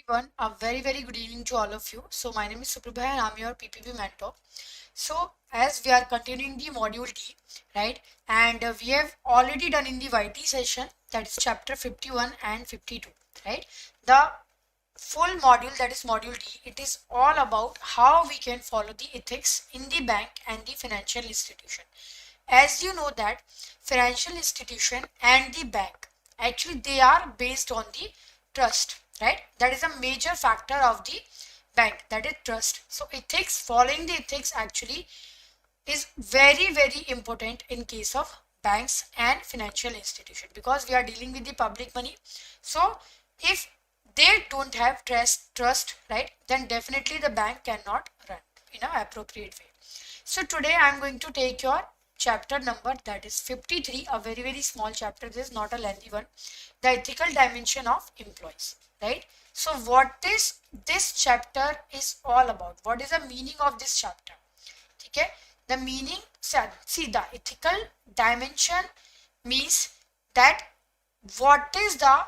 Everyone, a very good evening to all of you. So my name is Suprabha and I'm your PPB mentor. So as we are continuing the module D, right, and we have already done in the YT session, that is chapter 51 and 52, right. The full module, that is module D, it is all about how we can follow the ethics in the bank and the financial institution. As you know that financial institution and the bank, actually they are based on the trust, right? That is a major factor of the bank, that is trust. So ethics, following the ethics actually is very important in case of banks and financial institution, because we are dealing with the public money. So if they don't have trust, right, then definitely the bank cannot run in an appropriate way. So today I'm going to take your chapter number, that is 53, a very small chapter. This is not a lengthy one. The ethical dimension of employees, right? So what is this chapter is all about? What is the meaning of this chapter? Okay, the meaning, see, the ethical dimension means that what is the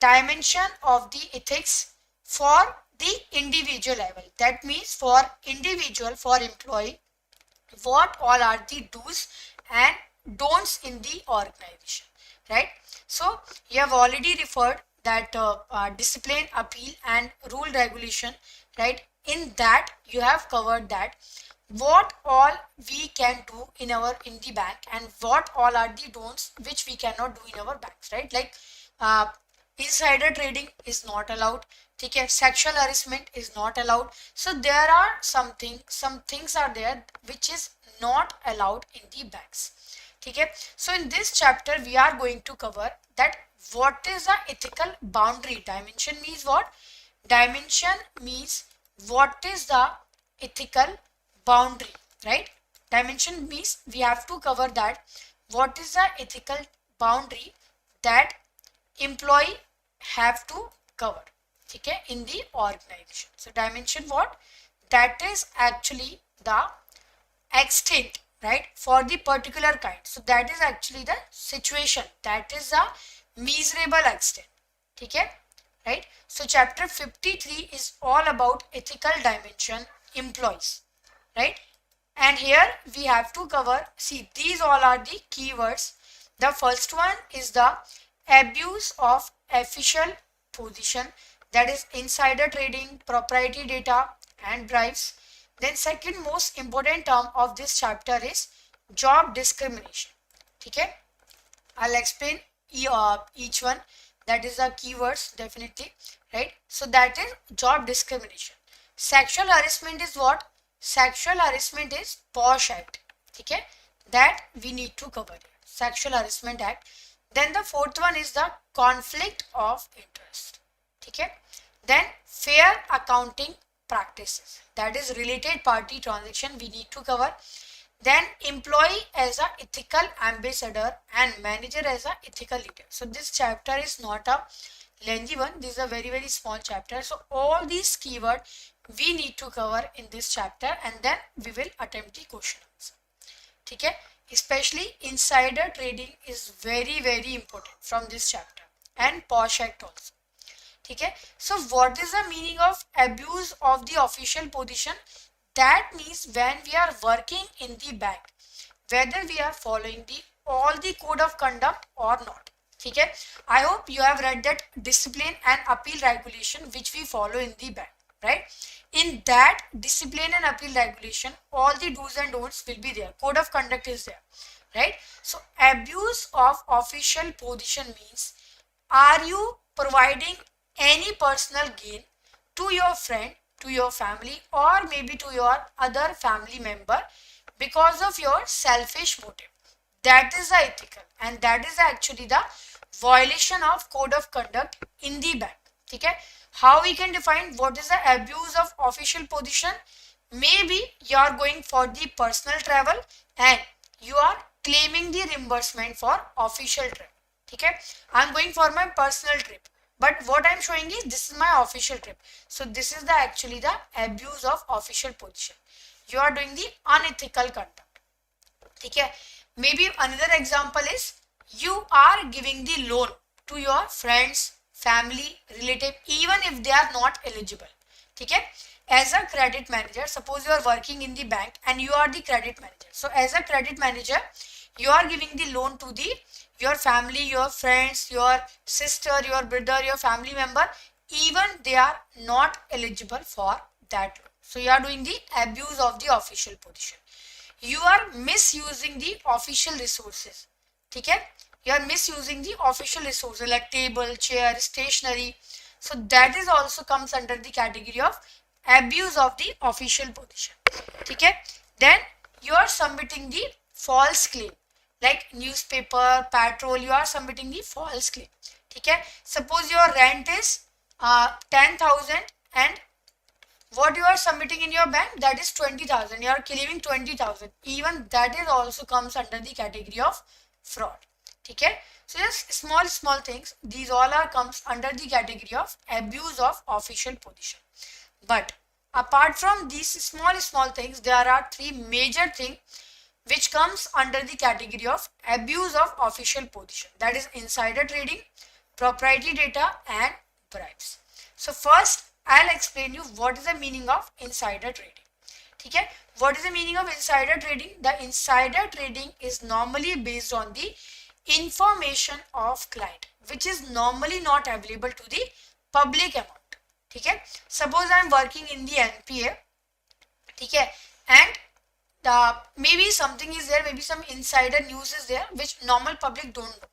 dimension of the ethics for the individual level. That means for individual, for employee, what all are the do's and don'ts in the organization, right? So you have already referred that discipline, appeal and rule regulation, right? In that you have covered that what all we can do in the bank and what all are the don'ts which we cannot do in our banks, right? Like uh, insider trading is not allowed. Okay, sexual harassment is not allowed. So there are some things are there which is not allowed in the banks. Okay, so in this chapter we are going to cover that what is the ethical boundary. Dimension means what? Dimension means what is the ethical boundary, right? Dimension means we have to cover that what is the ethical boundary that employee have to cover, okay, in the organization. So dimension what? That is actually the extent, right, for the particular kind. So that is actually the situation, that is the miserable extent, okay, right? So chapter 53 is all about ethical dimension, employees, right? And here we have to cover, see, these all are the keywords. The first one is the abuse of official position, that is insider trading, proprietary data and bribes. Then second most important term of this chapter is job discrimination. Okay, I'll explain each one, that is the keywords definitely, right? So that is job discrimination. Sexual harassment is what? Sexual harassment is POSH Act, okay, that we need to cover here. Sexual Harassment Act. Then the fourth one is the conflict of interest, okay. Then fair accounting practices, that is related party transaction we need to cover. Then employee as a ethical ambassador and manager as a ethical leader. So this chapter is not a lengthy one, this is a very small chapter. So all these keywords we need to cover in this chapter and then we will attempt the question answer. Okay, especially insider trading is very important from this chapter, and POSH Act also. Okay, so what is the meaning of abuse of the official position? That means when we are working in the bank, whether we are following the all the code of conduct or not. Okay, I hope you have read that discipline and appeal regulation which we follow in the bank, right? In that discipline and appeal regulation, all the do's and don'ts will be there. Code of conduct is there, right? So abuse of official position means, are you providing any personal gain to your friend, to your family, or maybe to your other family member because of your selfish motive? That is the ethical, and that is actually the violation of code of conduct in the bank. Okay, how we can define what is the abuse of official position? Maybe you are going for the personal travel and you are claiming the reimbursement for official trip. Okay, I'm going for my personal trip, but what I'm showing is this is my official trip. So this is the actually the abuse of official position. You are doing the unethical conduct. Okay, maybe another example is you are giving the loan to your friends, family, relative, even if they are not eligible. ठीक है? As a credit manager, suppose you are working in the bank and you are the credit manager. So as a credit manager, you are giving the loan to the your family, your friends, your sister, your brother, your family member, even they are not eligible for that loan. So you are doing the abuse of the official position. You are misusing the official resources. ठीक है? You are misusing the official resources like table, chair, stationery. So that is also comes under the category of abuse of the official position. ठीक है? Then you are submitting the false claim like newspaper, petrol. You are submitting the false claim. ठीक है? Suppose your rent is 10,000 and what you are submitting in your bank, that is 20,000. You are claiming 20,000. Even that is also comes under the category of fraud. Okay? So just small things. These all are comes under the category of abuse of official position. But apart from these small things, there are three major things which comes under the category of abuse of official position. That is insider trading, proprietary data, and bribes. So first I'll explain you what is the meaning of insider trading. Okay? What is the meaning of insider trading? The insider trading is normally based on the information of client which is normally not available to the public amount. Okay? Suppose I am working in the NPA, okay, and maybe something is there, maybe some insider news is there which normal public don't know.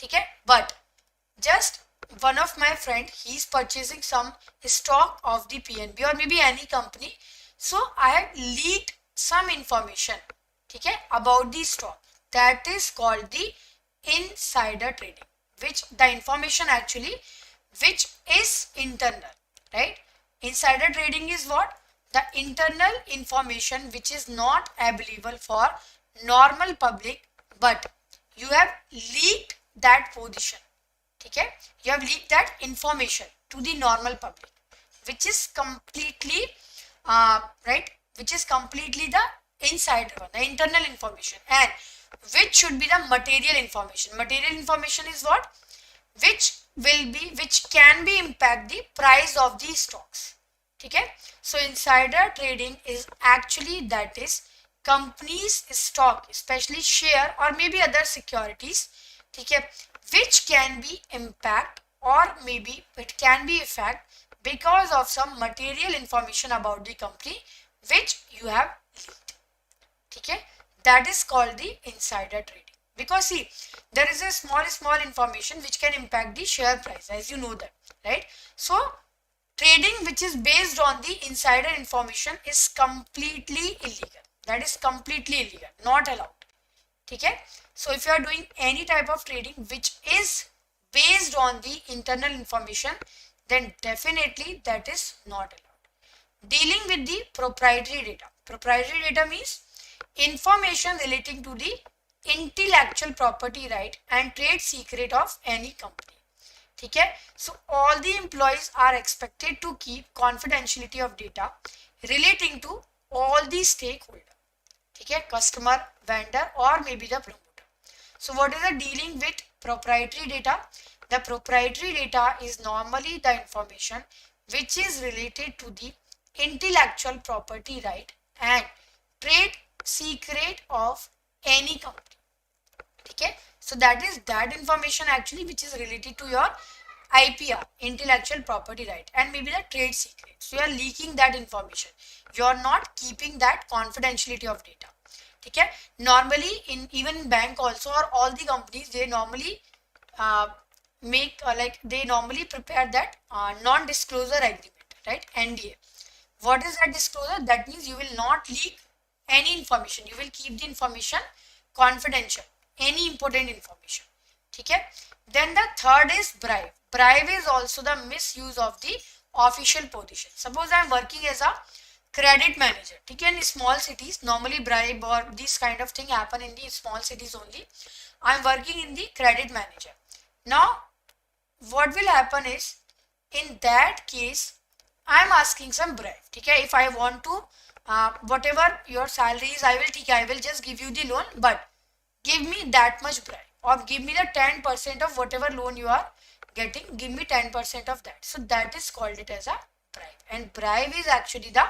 Okay? But just one of my friend, he is purchasing some stock of the PNB or maybe any company. So I have leaked some information, okay, about the stock. That is called the insider trading, which the information actually which is internal, right? Insider trading is what? The internal information which is not available for normal public, but you have leaked that position. Okay? You have leaked that information to the normal public, which is completely right, which is completely the insider one, the internal information, and which should be the material information. Material information is what? Which can be impact the price of the stocks. Okay? So insider trading is actually, that is, companies stock, especially share or maybe other securities, okay, which can be impact or maybe it can be effect because of some material information about the company which you have leaked. Okay? That is called the insider trading. Because see, there is a small information which can impact the share price, as you know that, right? So trading which is based on the insider information is completely illegal. That is completely illegal, not allowed. Okay? So if you are doing any type of trading which is based on the internal information, then definitely that is not allowed. Dealing with the proprietary data. Proprietary data means information relating to the intellectual property right and trade secret of any company. Okay? So all the employees are expected to keep confidentiality of data relating to all the stakeholders. Okay? Customer, vendor, or maybe the promoter. So what is the dealing with proprietary data? The proprietary data is normally the information which is related to the intellectual property right and trade secret of any company. Okay? So that is that information actually which is related to your IPR, intellectual property right, and maybe the trade secret. So you are leaking that information. You are not keeping that confidentiality of data. Okay? Normally even in bank also or all the companies, they normally they normally prepare that non-disclosure agreement, right? NDA. What is that disclosure? That means you will not leak any information. You will keep the information confidential, any important information. Okay? Then the third is bribe. Bribe is also the misuse of the official position. Suppose I am working as a credit manager. Okay? In small cities, normally bribe or this kind of thing happen in the small cities only. I am working in the credit manager. Now, what will happen is, in that case, I am asking some bribe. Okay? If I want to, whatever your salary is, I will just give you the loan, but give me that much bribe or give me the 10% of whatever loan you are give me 10% of that. So that is called it as a bribe. And bribe is actually the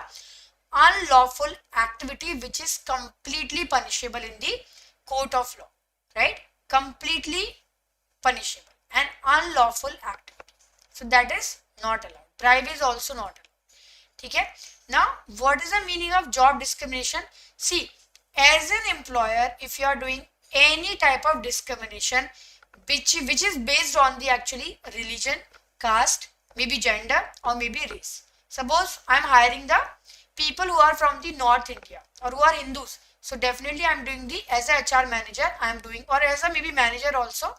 unlawful activity which is completely punishable in the court of law, right? Completely punishable and unlawful activity. So that is not allowed. Bribe is also not allowed. Okay? Now, what is the meaning of job discrimination? See, as an employer, if you are doing any type of discrimination which is based on the actually religion, caste, maybe gender or maybe race. Suppose I am hiring the people who are from the North India or who are Hindus. So definitely I am doing the, as a HR manager, I am doing, or as a maybe manager also,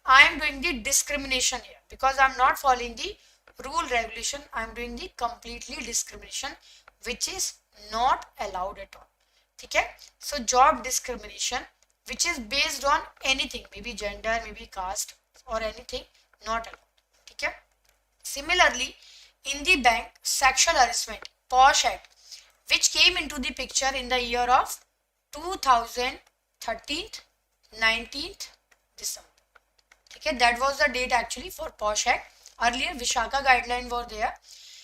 I am doing the discrimination here because I am not following the rule regulation. I am doing the completely discrimination which is not allowed at all. Okay? So job discrimination which is based on anything, maybe gender, maybe caste or anything, not allowed. Okay? Similarly, in the bank, sexual harassment, POSH Act, which came into the picture in the year of 2013, 19th December. Okay, that was the date actually for POSH Act. Earlier, Vishaka guideline were there.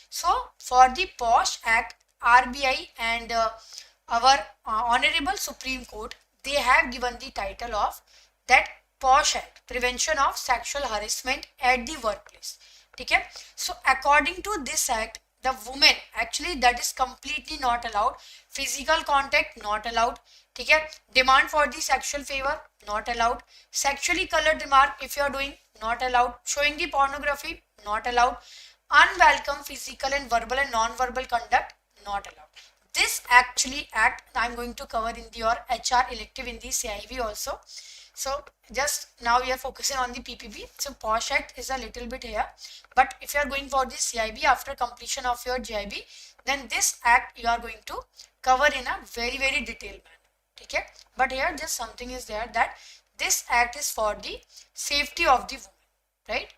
So, for the POSH Act, RBI and our Honorable Supreme Court, they have given the title of that POSH Act, Prevention of Sexual Harassment at the Workplace. Okay? So, according to this act, the woman, actually that is completely not allowed. Physical contact, not allowed. Okay? Demand for the sexual favor, not allowed. Sexually colored remark, if you are doing, not allowed. Showing the pornography, not allowed. Unwelcome physical and verbal and non-verbal conduct, not allowed. This actually act I am going to cover in your HR elective in the CIB also. So just now we are focusing on the PPB. So POSH Act is a little bit here, but if you are going for the CIB after completion of your JIB, then this act you are going to cover in a very detailed manner. Okay? But here just something is there that this act is for the safety of the woman, right?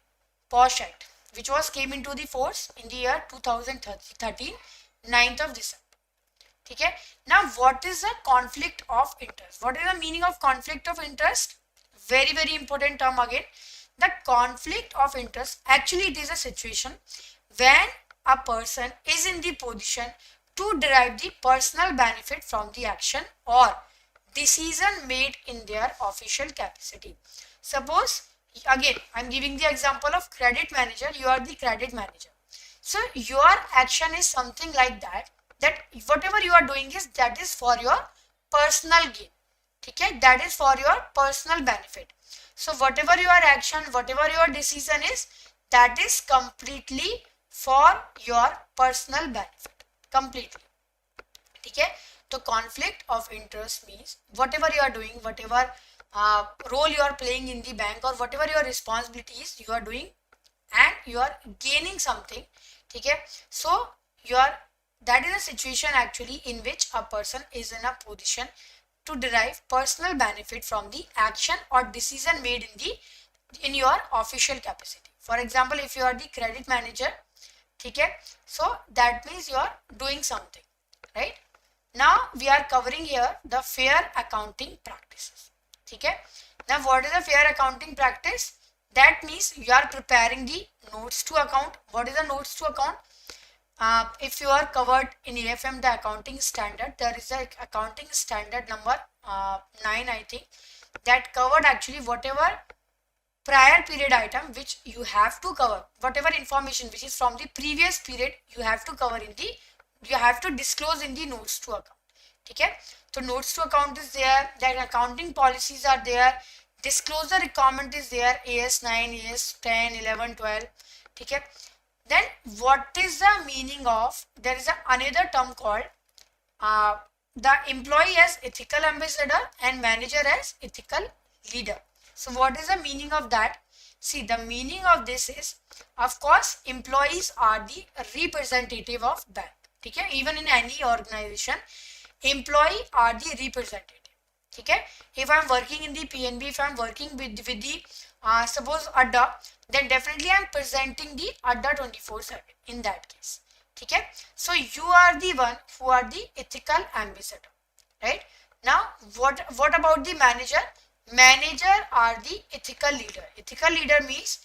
POSH Act, which was came into the force in the year 2013, 9th of December. Okay. Now, what is the conflict of interest? What is the meaning of conflict of interest? Very important term again. The conflict of interest, actually it is a situation when a person is in the position to derive the personal benefit from the action or decision made in their official capacity. Suppose, again, I am giving the example of credit manager. You are the credit manager. So, your action is something like that whatever you are doing is that is for your personal gain. Okay? That is for your personal benefit. So whatever your action, whatever your decision is, that is completely for your personal benefit. Completely. Okay? So conflict of interest means whatever you are doing, whatever role you are playing in the bank or whatever your responsibilities you are doing and you are gaining something. Okay? So that is a situation actually in which a person is in a position to derive personal benefit from the action or decision made in your official capacity. For example, if you are the credit manager, okay, so that means you are doing something, right? Now we are covering here the fair accounting practices. Okay? Now what is a fair accounting practice? That means you are preparing the notes to account. What is the notes to account? If you are covered in AFM, the accounting standard, there is a accounting standard number 9, I think, that covered actually whatever prior period item which you have to cover, whatever information which is from the previous period, you have to cover you have to disclose in the notes to account. Okay? So notes to account is there, then accounting policies are there, disclosure requirement is there, AS 9, AS 10, 11, 12. Okay? Then what is the meaning of, there is another term called the employee as ethical ambassador and manager as ethical leader. So what is the meaning of that? See, the meaning of this is, of course, employees are the representative of bank. Okay? Even in any organization, employee are the representative. Okay? If I am working in the PNB, if I am working with the suppose Adda, then definitely I am presenting the Adda 24/7 in that case. Okay? So you are the one who are the ethical ambassador, right? Now what about the manager? Manager are the ethical leader. Ethical leader means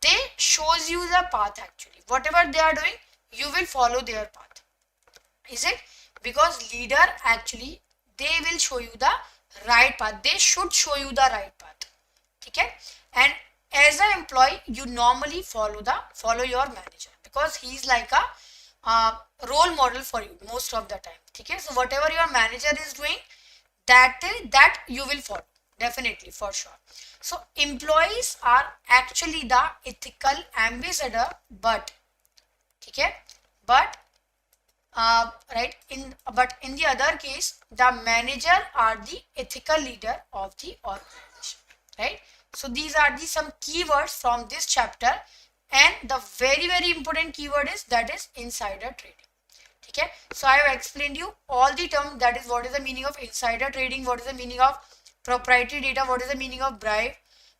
they shows you the path actually. Whatever they are doing, you will follow their path. Is it? Because leader actually, they will show you the right path. They should show you the right path. Okay? And as an employee, you normally follow your manager because he's like a role model for you most of the time. Okay? So whatever your manager is doing, that you will follow definitely for sure. So employees are actually the ethical ambassador, but okay, but but in the other case, the manager are the ethical leader of the organization, right? So these are the some keywords from this chapter, and the very important keyword is that is insider trading. Okay, so I have explained you all the terms, that is what is the meaning of insider trading, what is the meaning of proprietary data, what is the meaning of bribe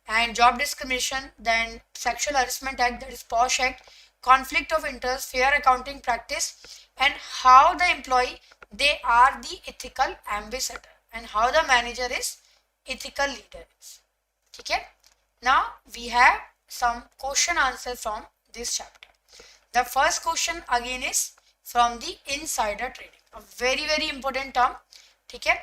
and job discrimination, then sexual harassment act, that is POSH act, conflict of interest, fair accounting practice, and how the employee, they are the ethical ambassador, and how the manager is ethical leader is. Okay, now we have some question answer from this chapter. The first question again is from the insider trading, a very important term. Okay,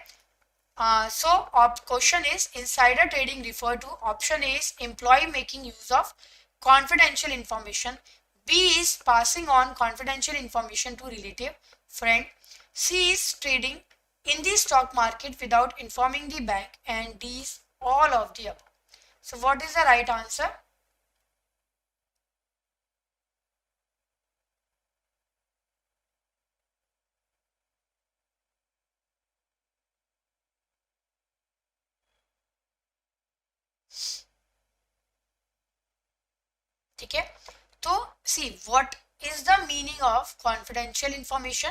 so question is insider trading refer to, option A is employee making use of confidential information, B is passing on confidential information to relative, friend, C is trading in the stock market without informing the bank, and D is all of the above. So what is the right answer? Okay, so see, what is the meaning of confidential information?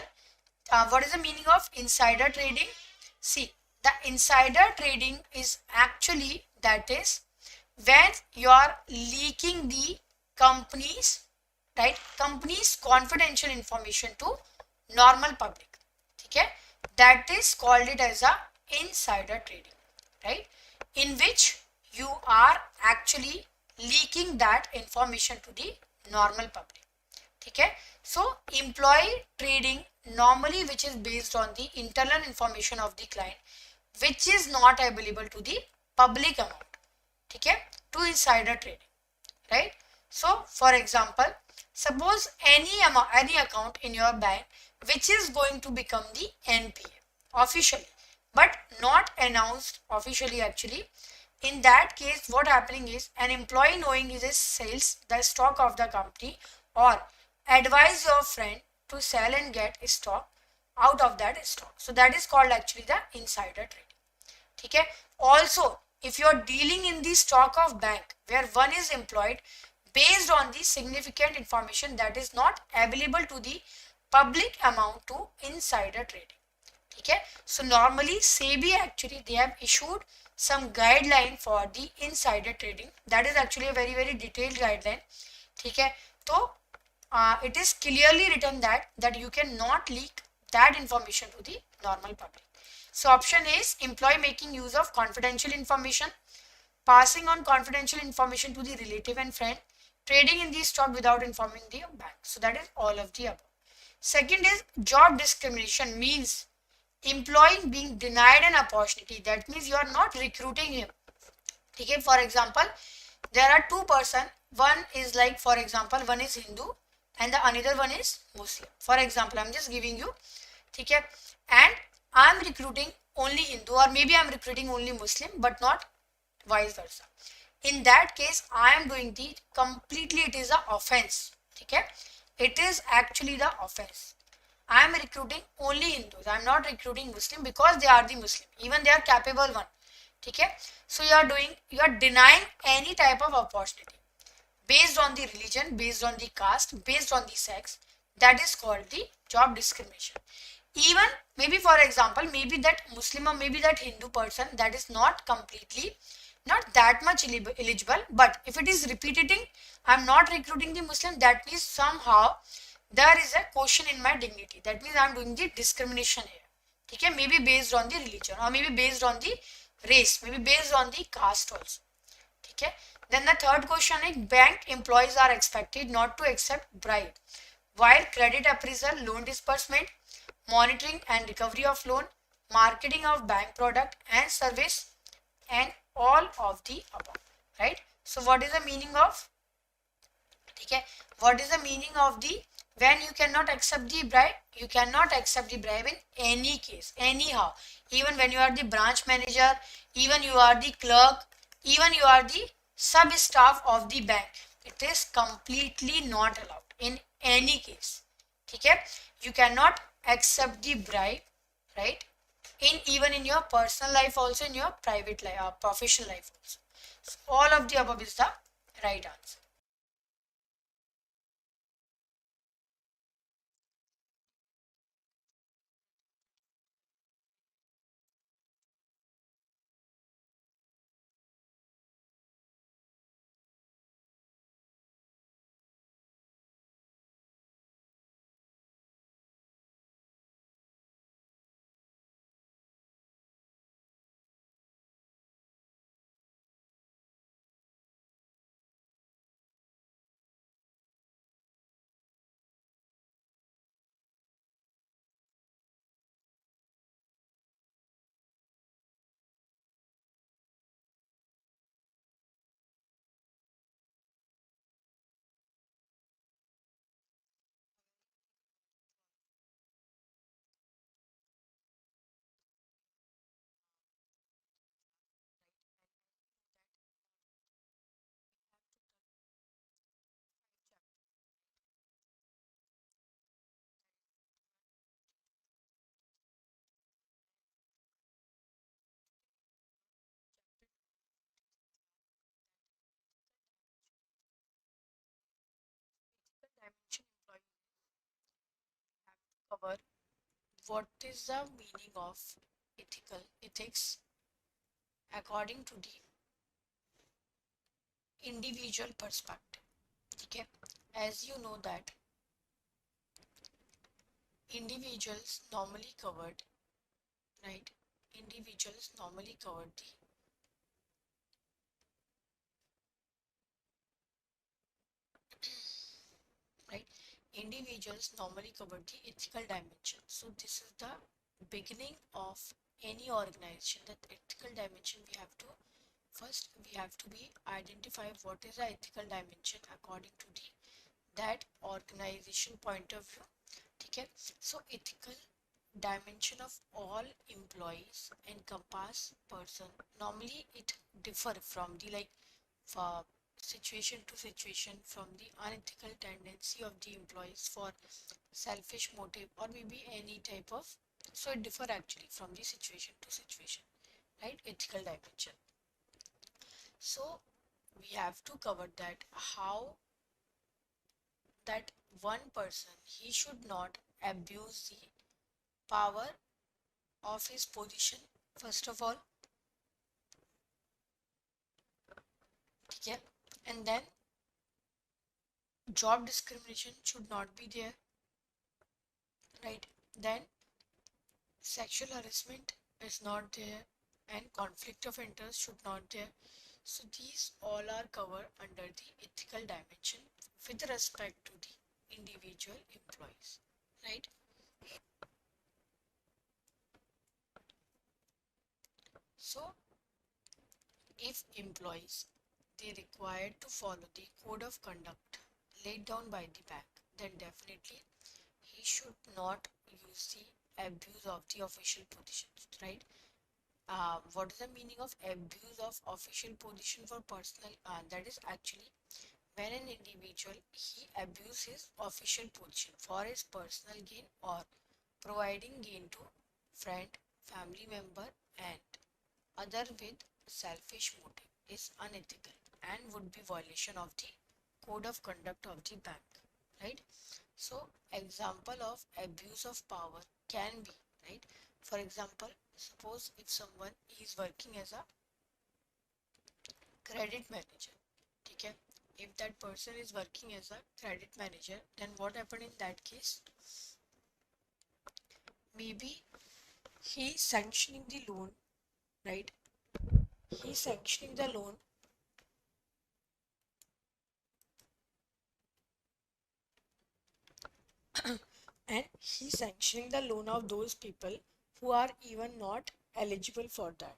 What is the meaning of insider trading? See, the insider trading is actually, that is when you are leaking the company's, right, company's confidential information to normal public. Okay, that is called it as a insider trading, right, in which you are actually leaking that information to the normal public. Okay, so employee trading normally, which is based on the internal information of the client, which is not available to the public amount. Okay, to insider trading, right? So for example, suppose any account in your bank which is going to become the NPA officially, but not announced officially actually. In that case, what happening is an employee knowing his sales the stock of the company, or advise your friend to sell and get stock out of that stock. So that is called actually the insider trading. Okay. Also, if you are dealing in the stock of bank where one is employed, based on the significant information that is not available to the public amount to insider trading. Okay, so normally SEBI actually, they have issued some guideline for the insider trading. That is actually a very detailed guideline. Okay, so it is clearly written that you cannot leak that information to the normal public. So option A is employee making use of confidential information, passing on confidential information to the relative and friend, trading in the stock without informing the bank. So that is all of the above. Second is job discrimination, means employee being denied an opportunity. That means you are not recruiting him. Okay, for example, there are two person, one is like, for example, one is Hindu and the another one is Muslim. For example, I'm just giving you, okay, and I'm recruiting only Hindu, or maybe I'm recruiting only Muslim, but not vice versa. In that case, I am doing the completely, it is a offense. Okay, it is actually the offense. I am recruiting only Hindus. I am not recruiting Muslim because they are the Muslim. Even they are capable one. Okay, so you are denying any type of opportunity based on the religion, based on the caste, based on the sex. That is called the job discrimination. Even maybe, for example, maybe that Muslim or maybe that Hindu person, that is not completely, not that much eligible, but if it is repeating, I am not recruiting the Muslim, that means somehow there is a question in my dignity. That means I am doing the discrimination here. Okay, maybe based on the religion, or maybe based on the race, maybe based on the caste also. Okay, Then the third question is bank employees are expected not to accept bribe while credit appraisal, loan disbursement, monitoring and recovery of loan, marketing of bank product and service, and all of the above, right? So what is the meaning of, okay, what is the meaning of the when you cannot accept the bribe? You cannot accept the bribe in any case, anyhow, even when you are the branch manager, even you are the clerk, even you are the sub staff of the bank, it is completely not allowed in any case. Okay, you cannot accept the bribe, right, in even in your personal life also, in your private life, professional life also. So all of the above is the right answer. Dimension employee cover what is the meaning of ethics according to the individual perspective. Okay, as you know that individuals normally covered, right, individuals normally covered the, right, individuals normally cover the ethical dimension. So this is the beginning of any organization, that ethical dimension we have to, first we have to be identify what is the ethical dimension according to the that organization point of view. Okay, so ethical dimension of all employees encompass person, normally it differ from the like for situation to situation, from the unethical tendency of the employees for selfish motive or maybe any type of, so it differ actually from the situation to situation, right, ethical dimension. So we have to cover that how that one person he should not abuse the power of his position, first of all, yeah, and then job discrimination should not be there, right, then sexual harassment is not there, and conflict of interest should not there. So these all are covered under the ethical dimension with respect to the individual employees, right? So if employees they required to follow the code of conduct laid down by the bank, then definitely he should not use the abuse of the official positions, right? What is the meaning of abuse of official position for personal? That is actually when an individual he abuses his official position for his personal gain or providing gain to friend, family member, and other with selfish motive is unethical and would be violation of the code of conduct of the bank, right? So example of abuse of power can be, right, for example, suppose if someone is working as a credit manager, okay, if that person is working as a credit manager, then what happened in that case, maybe he sanctioning the loan, right, he sanctioning the loan and he's sanctioning the loan of those people who are even not eligible for that.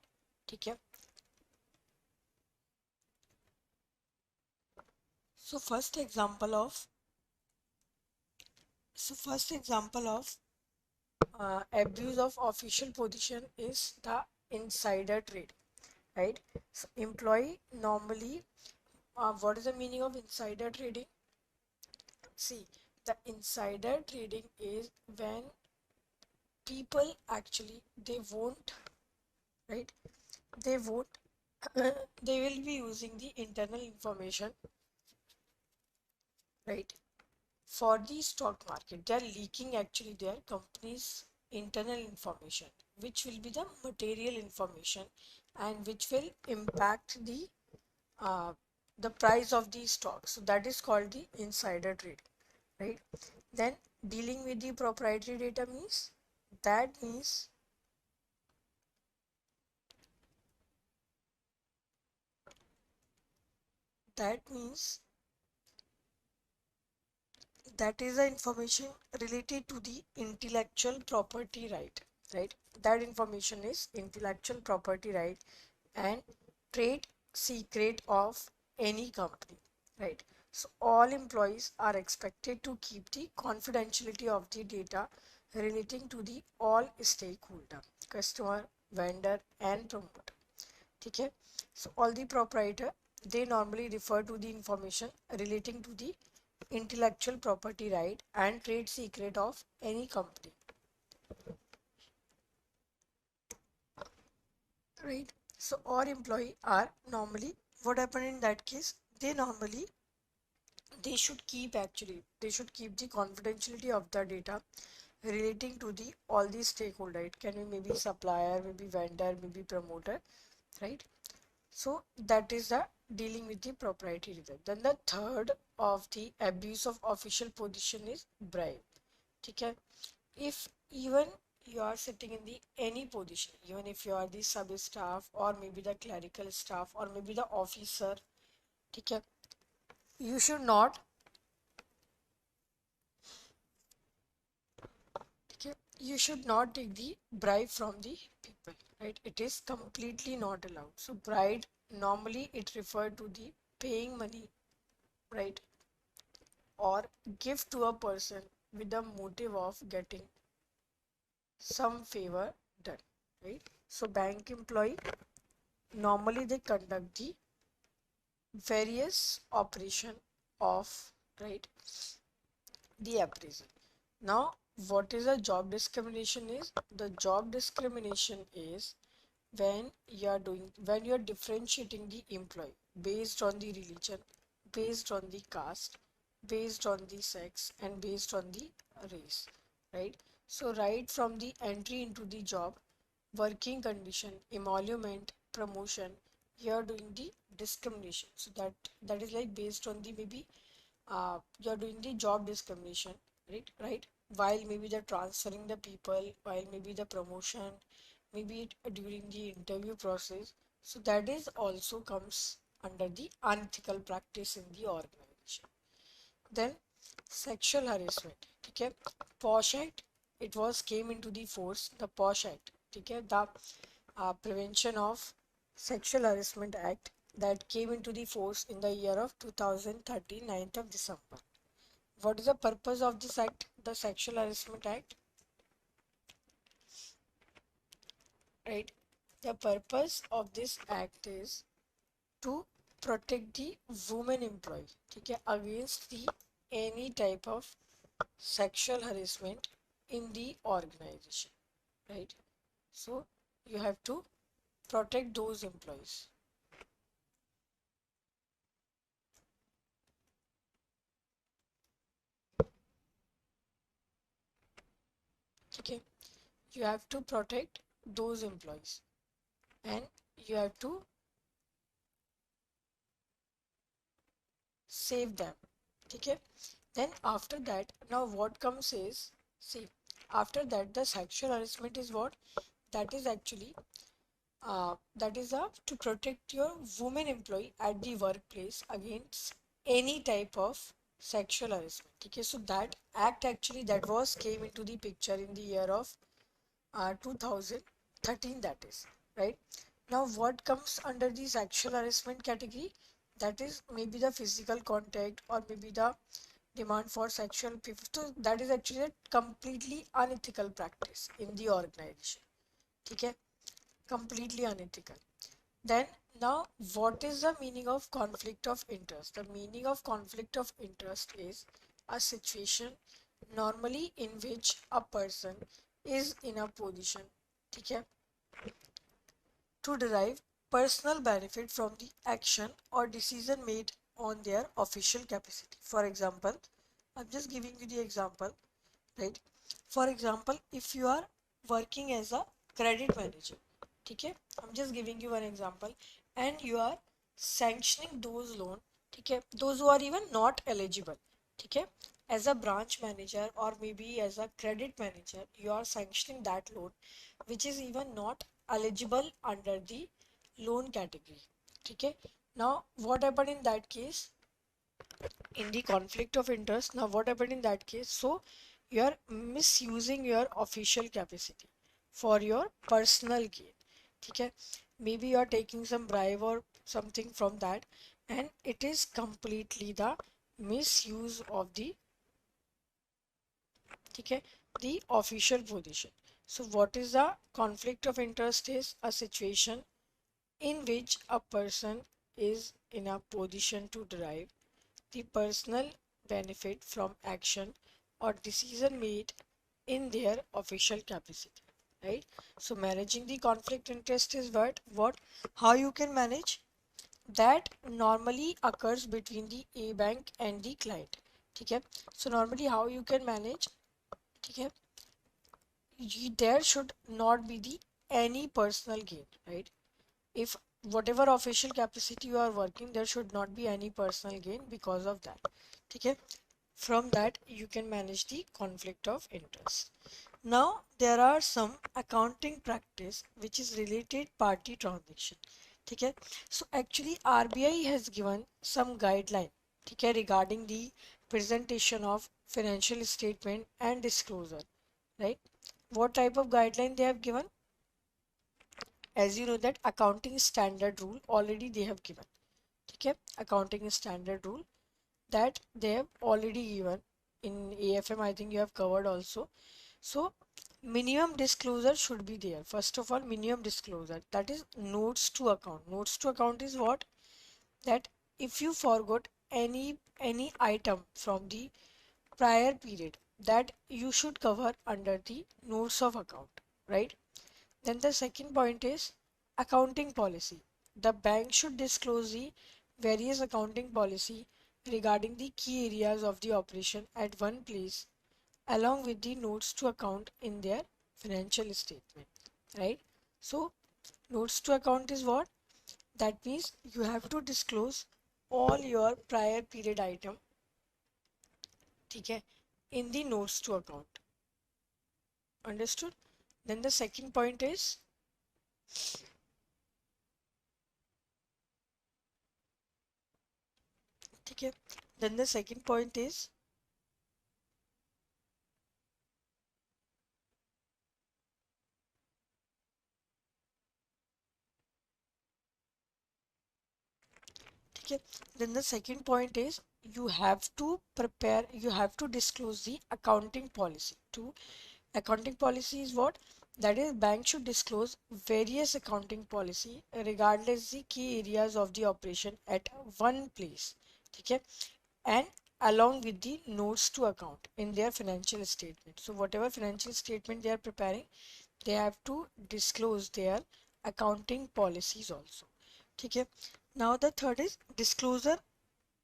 ठीक है. So first example of abuse of official position is the insider trade, right? So employee normally, what is the meaning of insider trading? See, the insider trading is when people actually they won't, right? They won't, they will be using the internal information, right? For the stock market, they are leaking actually their company's internal information, which will be the material information and which will impact uh, the price of the stock. So that is called the insider trading, right? Then dealing with the proprietary data means that means that means that is the information related to the intellectual property right, right? That information is intellectual property right and trade secret of any company, right? So all employees are expected to keep the confidentiality of the data relating to the all stakeholder, customer, vendor and promoter. Okay, so all the proprietor they normally refer to the information relating to the intellectual property right and trade secret of any company, right? So all employee are normally what happen in that case, they normally they should keep actually they should keep the confidentiality of the data relating to the all the stakeholder. It can be maybe supplier, maybe vendor, maybe promoter, right? So that is the dealing with the proprietary data. Then the third of the abuse of official position is bribe. Okay, if even you are sitting in the any position, even if you are the sub staff or maybe the clerical staff or maybe the officer, okay, you should not, okay, you should not take the bribe from the people, right? It is completely not allowed. So bribe normally it referred to the paying money, right, or give to a person with the motive of getting some favor done, right? So bank employee normally they conduct the various operation of, right, the appraisal. Now what is a job discrimination is? The job discrimination is when you are differentiating the employee based on the religion, based on the caste, based on the sex and based on the race, right? So right from the entry into the job, working condition, emolument, promotion, you're doing the discrimination. So that is like based on the maybe you're doing the job discrimination, right, while maybe they're transferring the people, while maybe the promotion, maybe during the interview process. So that is also comes under the unethical practice in the organization. Then sexual harassment, okay, posh act, it was came into the force, the posh act, okay, the prevention of sexual harassment act that came into the force in the year of 2013, 9th of December. What is the purpose of this act, the sexual harassment act, right? The purpose of this act is to protect the woman employee, okay, against the any type of sexual harassment in the organization, right? So you have to protect those employees, okay? You have to protect those employees and you have to save them, okay? Then after that, now what comes is, see, after that the sexual harassment is what, that is actually that is to protect your woman employee at the workplace against any type of sexual harassment. ठीक है. So that act actually that was came into the picture in the year of 2013, that is right. Now what comes under the sexual harassment category? That is maybe the physical contact or maybe the demand for sexual favors. So that is actually a completely unethical practice in the organization. Okay, completely unethical. Then now what is the meaning of conflict of interest? The meaning of conflict of interest is a situation normally in which a person is in a position, okay, to derive personal benefit from the action or decision made on their official capacity. For example, I'm just giving you the example, right? For example, if you are working as a credit manager, okay, I'm just giving you one example, and you are sanctioning those loan, okay, those who are even not eligible, okay, as a branch manager or maybe as a credit manager, you are sanctioning that loan which is even not eligible under the loan category. Okay, now what happened in that case? In the conflict of interest, now what happened in that case? So you are misusing your official capacity for your personal gain. Okay, maybe you are taking some bribe or something from that, and it is completely the misuse of the, okay, the official position. So what is the conflict of interest? Is a situation in which a person is in a position to derive the personal benefit from action or decision made in their official capacity, right? So managing the conflict interest is what how you can manage that normally occurs between the a bank and the client. Okay, so normally how you can manage, okay, there should not be the any personal gain, right? If whatever official capacity you are working, there should not be any personal gain because of that. Okay, from that you can manage the conflict of interest. Now there are some accounting practice which is related party transaction. Okay, so actually RBI has given some guideline, okay, regarding the presentation of financial statement and disclosure, right? What type of guideline they have given? As you know that accounting standard rule already they have given. Okay, accounting standard rule that they have already given in AFM, I think you have covered also. So minimum disclosure should be there. First of all, minimum disclosure, that is notes to account. Notes to account is what? That if you forgot any item from the prior period, that you should cover under the notes of account, right? Then the second point is accounting policy. The bank should disclose the various accounting policy regarding the key areas of the operation at one place along with the notes to account in their financial statement, right? So notes to account is what? That means you have to disclose all your prior period item, okay, in the notes to account. Understood? Then the second point is, okay, then the second point is, okay, then the second point is you have to prepare, you have to disclose the accounting policy. To accounting policy is what? That is bank should disclose various accounting policy regardless the key areas of the operation at one place. Okay, and along with the notes to account in their financial statement. So whatever financial statement they are preparing, they have to disclose their accounting policies also. Okay, now the third is disclosure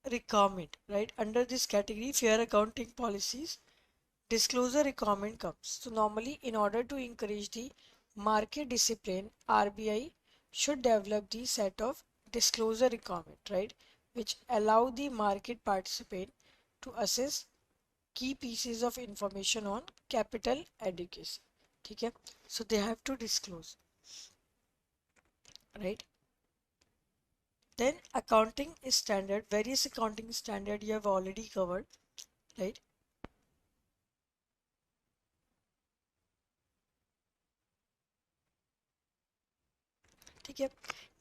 requirement, right? Under this category, fair accounting policies, disclosure requirement comes. So normally in order to encourage the market discipline, RBI should develop the set of disclosure requirement, right? Which allow the market participant to assess key pieces of information on capital adequacy. Okay, so they have to disclose, right? Then accounting is standard, various accounting standard you have already covered. right? Okay.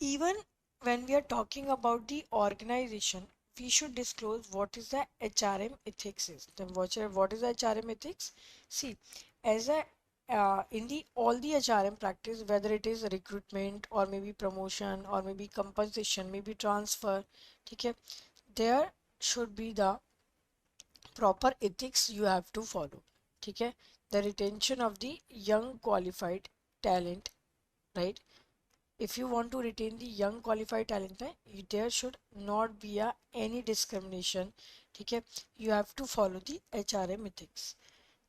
Even when we are talking about the organization, we should disclose what is the HRM ethics is. Then what is the HRM ethics? See, as a in the all the HRM practice, whether it is recruitment or maybe promotion or maybe compensation, maybe transfer, okay, there should be the proper ethics you have to follow. Okay, the retention of the young qualified talent, right? If you want to retain the young qualified talent there should not be any discrimination. Okay, you have to follow the HRM ethics.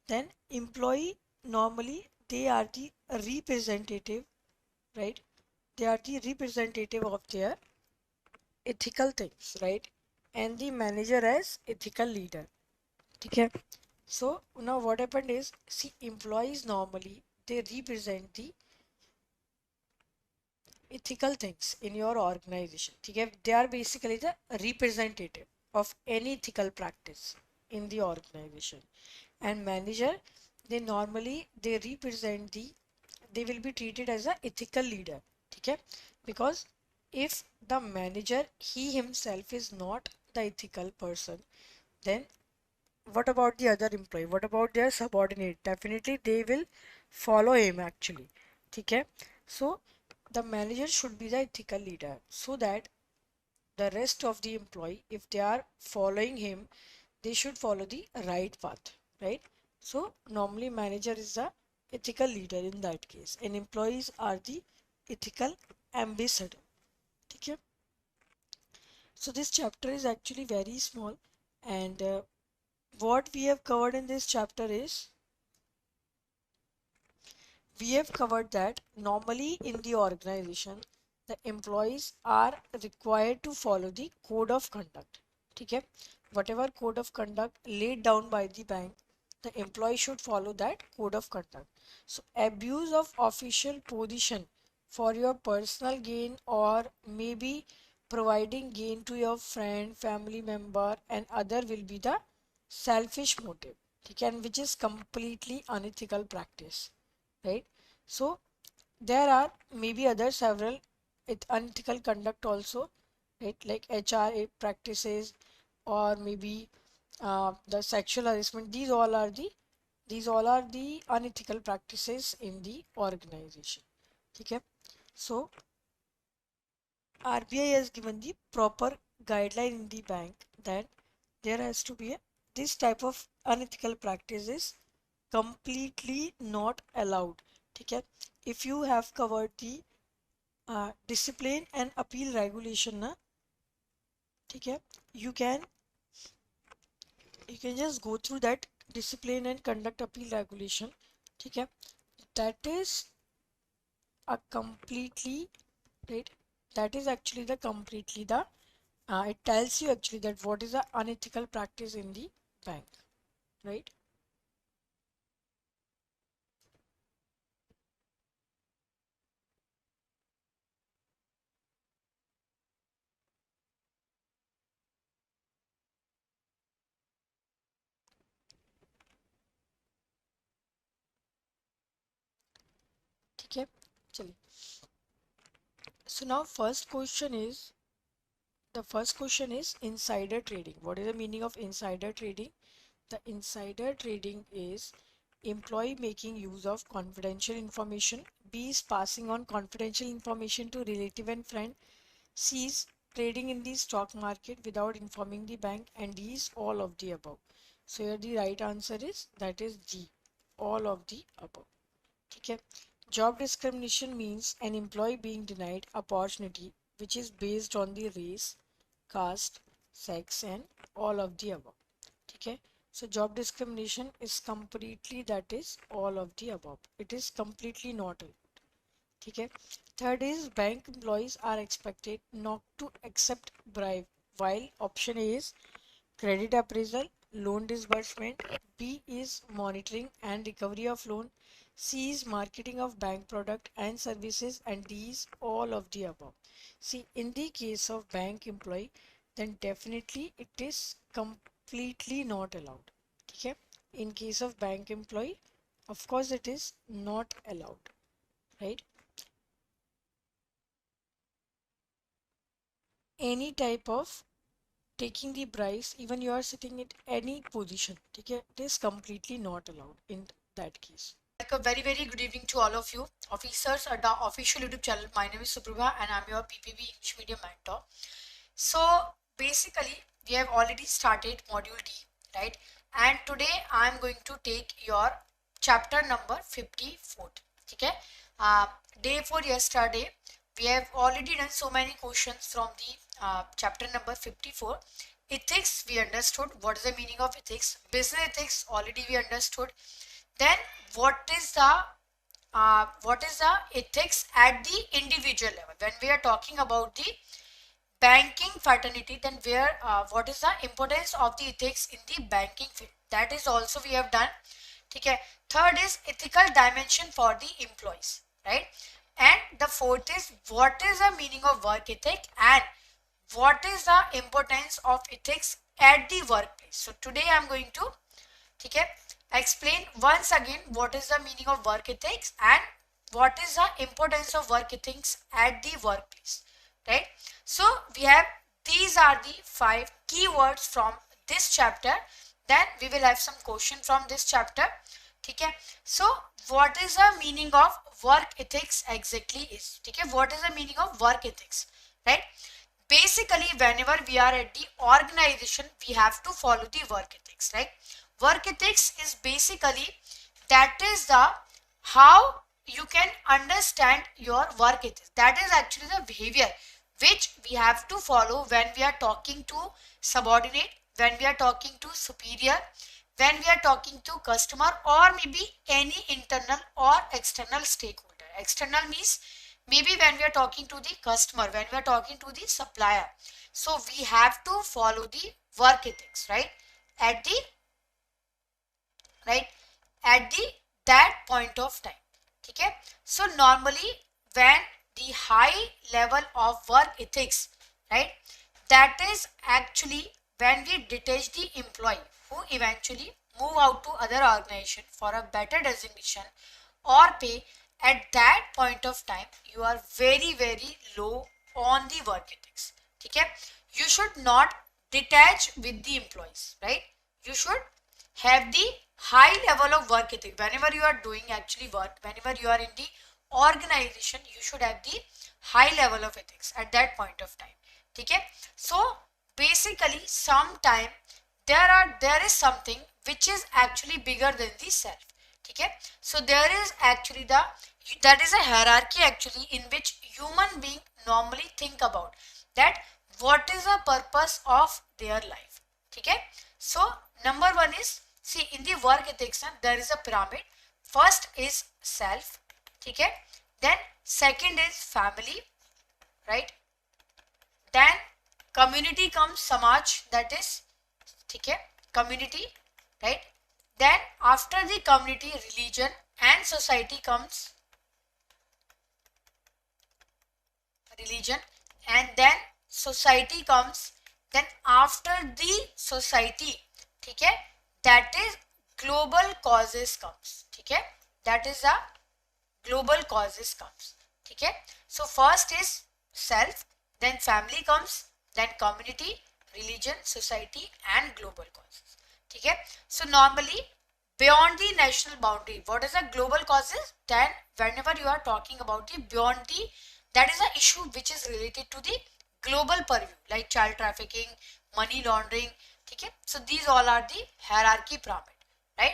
Then employee, normally they are the representative, right? They are the representative of their ethical things, right? And the manager as ethical leader. Okay, so now what happened is, see, employees normally they represent the ethical things in your organization. Okay? They are basically the representative of any ethical practice in the organization. And manager, they normally they represent the, they will be treated as an ethical leader. Okay? Because if the manager he himself is not the ethical person, then what about the other employee? What about their subordinate? Definitely they will follow him actually. Okay? So the manager should be the ethical leader so that the rest of the employee, if they are following him, they should follow the right path, right? So normally manager is the ethical leader in that case, and employees are the ethical ambassador. Okay? So this chapter is actually very small, and what we have covered in this chapter is, we have covered that normally in the organization the employees are required to follow the code of conduct. Okay, whatever code of conduct laid down by the bank, the employee should follow that code of conduct. So abuse of official position for your personal gain, or maybe providing gain to your friend, family member and other, will be the selfish motive. Okay, and which is completely unethical practice, right? So there are maybe other several unethical conduct also, right? Like HRA practices, or maybe the sexual harassment. These all are the unethical practices in the organization. Okay, so RBI has given the proper guideline in the bank that there has to be this type of unethical practices completely not allowed. Okay, if you have covered the discipline and appeal regulation na, okay, you can you can just go through that discipline and conduct appeal regulation. Okay, that is a completely, right, that is actually the completely the it tells you actually that what is the unethical practice in the bank, right? Okay, chलिए. So now first question is insider trading. What is the meaning of insider trading? The insider trading is employee making use of confidential information. B is passing on confidential information to relative and friend. C is trading in the stock market without informing the bank. And D is all of the above. So here the right answer is, that is G, all of the above. Okay. Job discrimination means an employee being denied opportunity which is based on the race, caste, sex and all of the above. Okay, so job discrimination is completely, that is all of the above. It is completely not allowed. Okay, third is bank employees are expected not to accept bribe, while option A is credit appraisal, loan disbursement, B is monitoring and recovery of loan, C is marketing of bank product and services, and D is all of the above. See, in the case of bank employee, then definitely it is completely not allowed. Okay, in case of bank employee, of course it is not allowed, right? Any type of taking the bribes, even you are sitting at any position, okay, it is completely not allowed in that case. Like a very good evening to all of you officers at the official YouTube channel. My name is Suprabha and I'm your PPB English medium mentor. So basically we have already started module D, right? And today I'm going to take your chapter number 54. Okay, day 4 yesterday we have already done so many questions from the chapter number 54. Ethics, we understood what is the meaning of ethics. Business ethics, already we understood. Then what is the ethics at the individual level? When we are talking about the banking fraternity, then where what is the importance of the ethics in the banking field? That is also we have done. Okay. Third is ethical dimension for the employees, right? And the fourth is what is the meaning of work ethic and what is the importance of ethics at the workplace. So today I am going to explain once again what is the meaning of work ethics and what is the importance of work ethics at the workplace, right? So we have, these are the 5 keywords from this chapter. Then we will have some question from this chapter. Okay, so what is the meaning of work ethics exactly is? Okay, what is the meaning of work ethics, right? Basically whenever we are at the organization, we have to follow the work ethics, right? Work ethics is basically, that is the how you can understand your work ethics. That is actually the behavior which we have to follow when we are talking to subordinate, when we are talking to superior, when we are talking to customer, or maybe any internal or external stakeholder. External means maybe when we are talking to the customer, when we are talking to the supplier. So we have to follow the work ethics, right? At the that point of time. Okay, so normally when the high level of work ethics, right, that is actually when we detach the employee who eventually move out to other organization for a better designation or pay. At that point of time you are very low on the work ethics. Okay, you should not detach with the employees, right? You should have the high level of work ethic. Whenever you are doing actually work, whenever you are in the organization, you should have the high level of ethics at that point of time. Okay, so basically sometime there is something which is actually bigger than the self. Okay, so there is actually that is a hierarchy actually in which human being normally think about that what is the purpose of their life. Okay, so number 1 is, see, in the work ethics there is a pyramid. First is self, okay, then second is family, right? Then community comes, samaj, that is, okay, community, right? Then after the community, religion and society comes, religion, and then society comes. Then after the society, okay, that is global causes comes. Okay, that is the global causes comes. Okay, so first is self, then family comes, then community, religion, society and global causes. Okay, so normally beyond the national boundary, what is the global causes? Then whenever you are talking about the beyond the, that is the issue which is related to the global purview, like child trafficking, money laundering. Okay, so these all are the hierarchy pyramid, right?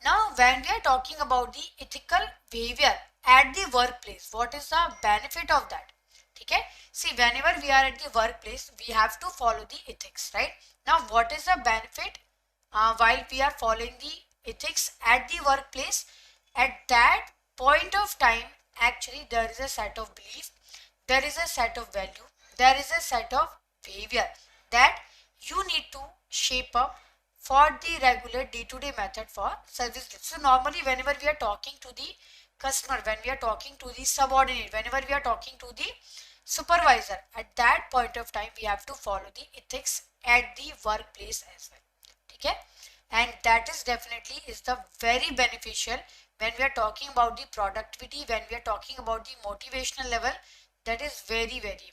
Now when we are talking about the ethical behavior at the workplace, what is the benefit of that? Okay, see, whenever we are at the workplace, we have to follow the ethics, right? Now what is the benefit while we are following the ethics at the workplace? At that point of time, actually there is a set of belief, there is a set of value, there is a set of behavior that you need to shape up for the regular day-to-day method for service. So normally whenever we are talking to the customer, when we are talking to the subordinate, whenever we are talking to the supervisor, at that point of time we have to follow the ethics at the workplace as well. Okay, and that is definitely is the very beneficial when we are talking about the productivity, when we are talking about the motivational level. That is very important.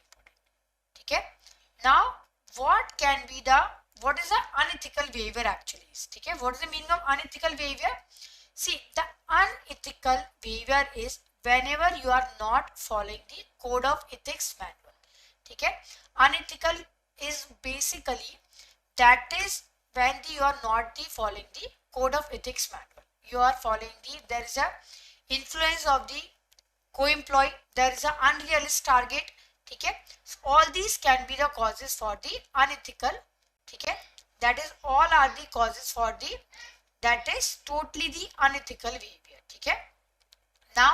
Okay. Now what can be the, what is the unethical behavior actually is? Okay, what is the meaning of unethical behavior? See, the unethical behavior is whenever you are not following the code of ethics manual. Okay, unethical is basically, that is when you are not following the code of ethics manual. You are following the, there is a influence of the co-employee, there is an unrealistic target. Okay, so all these can be the causes for the unethical. Okay, that is all are the causes for the, that is totally the unethical behavior. Okay, now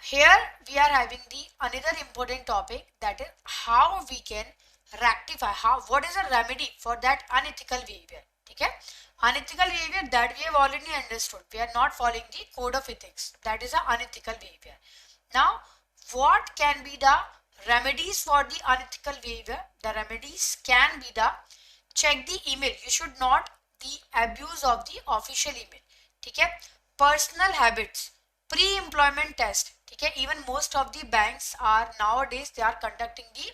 here we are having the another important topic, that is how we can rectify, how, what is a remedy for that unethical behavior. Okay, unethical behavior that we have already understood, we are not following the code of ethics, that is a unethical behavior. Now what can be the remedies for the unethical behavior? The remedies can be the, check the email, you should not the abuse of the official email. Okay, personal habits, pre-employment test. Okay, even most of the banks are nowadays, they are conducting the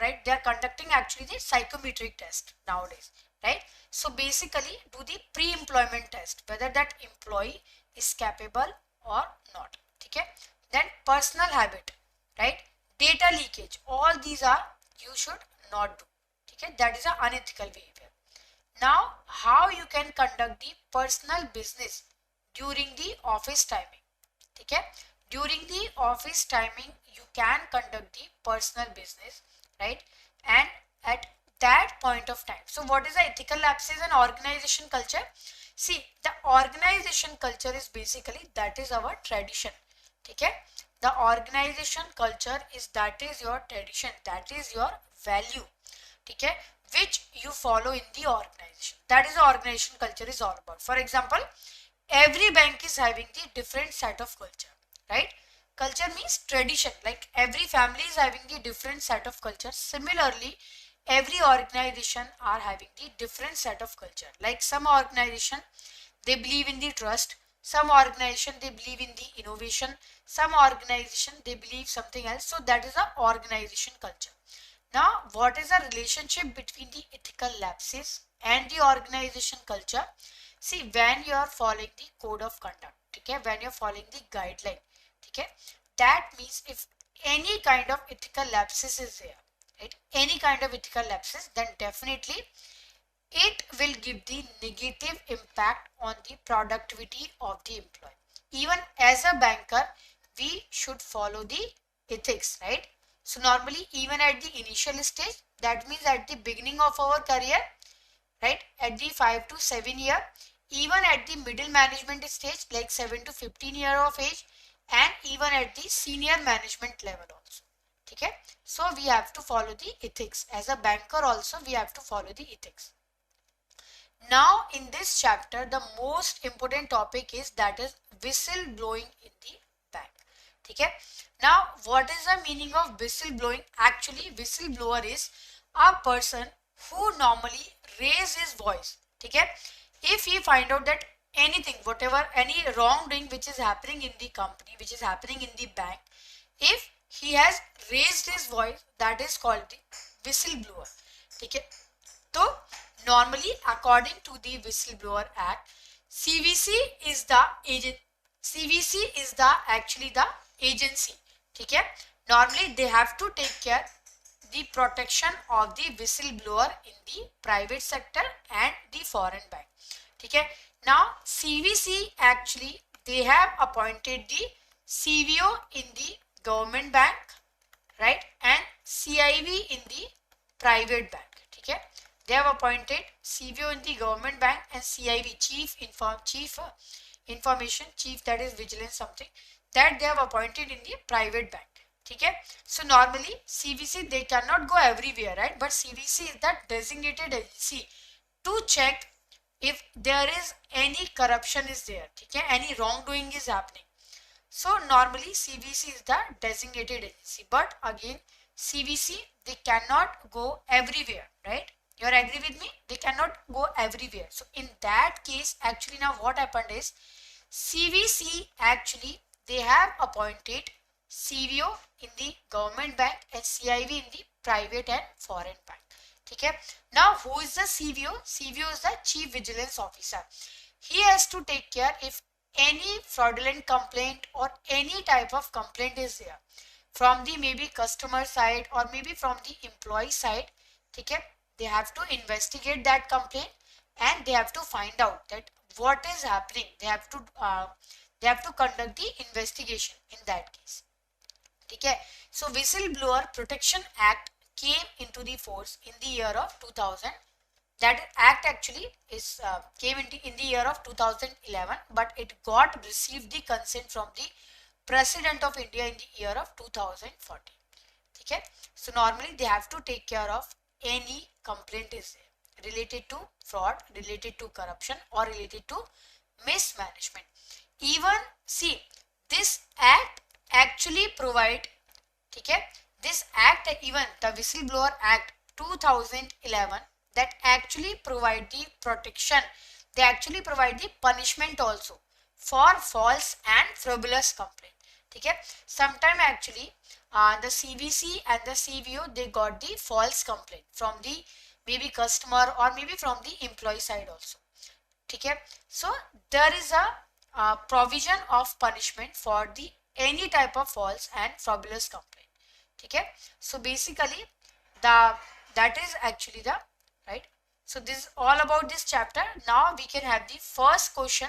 right, they are conducting actually the psychometric test nowadays, right? So basically do the pre-employment test whether that employee is capable or not. Okay, then personal habit, right, data leakage, all these are you should not do. Okay, that is an unethical behavior. Now how you can conduct the personal business during the office timing. Okay, during the office timing you can conduct the personal business, right, and at that point of time. So what is the ethical lapses and organization culture? See, the organization culture is basically, that is our tradition. Okay, the organization culture is, that is your tradition, that is your value. Okay, which you follow in the organization, that is the organization culture is all about. For example, every bank is having the different set of culture, right? Culture means tradition, like every family is having the different set of culture. Similarly, every organization are having the different set of culture. Like some organization, they believe in the trust, some organization they believe in the innovation, some organization they believe something else. So that is the organization culture. Now what is the relationship between the ethical lapses and the organization culture? See, when you are following the code of conduct, okay, when you are following the guideline, okay, that means if any kind of ethical lapses is there, right, any kind of ethical lapses, then definitely it will give the negative impact on the productivity of the employee. Even as a banker, we should follow the ethics, right? So normally even at the initial stage, that means at the beginning of our career, right, at the 5 to 7 year, even at the middle management stage like 7 to 15 year of age, and even at the senior management level also. Okay, so we have to follow the ethics. As a banker also we have to follow the ethics. Now in this chapter the most important topic is, that is whistle blowing in the bank. Okay, now what is the meaning of whistle blowing? Actually whistleblower is a person who normally raise his voice. Okay, if he find out that anything, whatever, any wrongdoing which is happening in the company, which is happening in the bank, if he has raised his voice, that is called the whistleblower. Okay, so normally according to the whistleblower act, CVC is the agent, CVC is the actually the agency. Okay, normally they have to take care the protection of the whistleblower in the private sector and the foreign bank. Okay, now CVC actually they have appointed the CVO in the government bank, right, and CIV in the private bank. Okay, they have appointed CVO in the government bank and CIV, information chief, that is vigilance something, that they have appointed in the private bank. Okay, so normally CVC they cannot go everywhere, right, but CVC is that designated agency to check if there is any corruption is there, okay, any wrongdoing is happening. So normally CVC is the designated agency, but again CVC they cannot go everywhere, right? You're agree with me? They cannot go everywhere. So in that case, actually now what happened is CVC actually they have appointed CVO in the government bank and CIV in the private and foreign bank. Okay. Now who is the CVO? CVO is the Chief Vigilance Officer. He has to take care if any fraudulent complaint or any type of complaint is there from the maybe customer side or maybe from the employee side. Okay. They have to investigate that complaint and they have to find out that what is happening. They have to conduct the investigation in that case. Okay. So Whistleblower Protection Act came into the force in the year of 2000. That act actually is came in the year of 2011, but it got received the consent from the President of India in the year of 2014. Okay. So normally they have to take care of any complaint is there related to fraud, related to corruption or related to mismanagement. Even see this act actually provide, okay, this act, even the Whistleblower Act 2011, that actually provide the protection, they actually provide the punishment also for false and frivolous complaint. Okay, sometime actually the CVC and the CVO they got the false complaint from the maybe customer or maybe from the employee side also. Okay, so there is a provision of punishment for the any type of false and frivolous complaint. Okay, so basically that is actually the right. So this is all about this chapter. Now we can have the first question.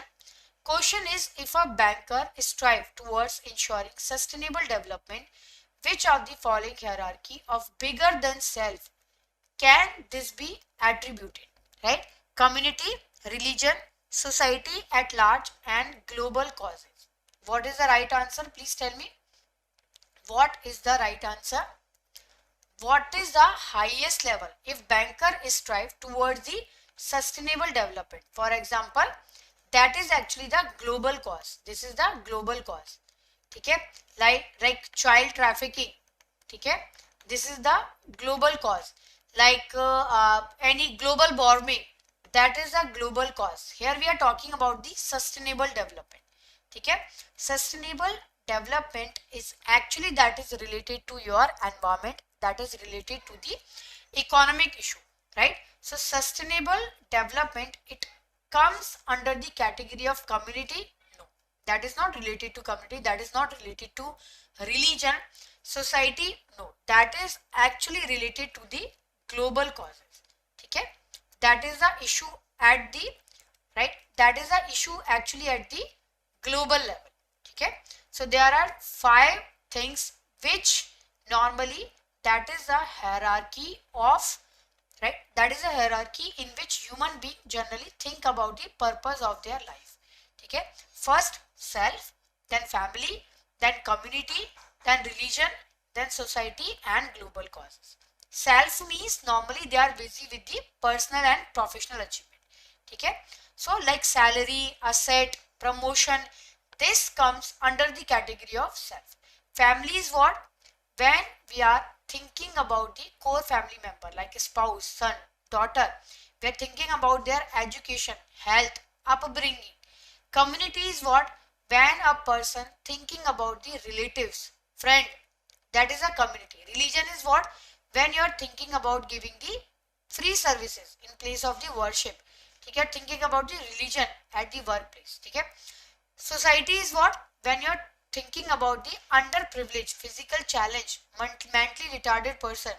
Question is, if a banker strives towards ensuring sustainable development, which of the following hierarchy of bigger than self can this be attributed? Right? Community, religion, society at large and global causes. What is the right answer? Please tell me. What is the right answer? What is the highest level if banker strive towards the sustainable development? For example, that is actually the global cause. This is the global cause. Okay, like child trafficking. Okay, this is the global cause. Like any global warming, that is a global cause. Here we are talking about the sustainable development. Okay, sustainable development is actually that is related to your environment, that is related to the economic issue, right? So sustainable development, it comes under the category of community. No, that is not related to community, that is not related to religion, society. No, that is actually related to the global causes. Okay, that is the issue at the right, that is the issue actually at the global level. Okay, so there are 5 things which normally that is a hierarchy of, right, that is a hierarchy in which human beings generally think about the purpose of their life. Okay, first self, then family, then community, then religion, then society and global causes. Self means normally they are busy with the personal and professional achievement. Okay, so like salary, asset, promotion, this comes under the category of self. Family is what? When we are thinking about the core family member like a spouse, son, daughter, we are thinking about their education, health, upbringing. Community is what? When a person thinking about the relatives, friend, that is a community. Religion is what? When you are thinking about giving the free services in place of the worship. You are thinking about the religion at the workplace. Okay? Society is what? When you are thinking about the underprivileged, physical challenge, mentally retarded person,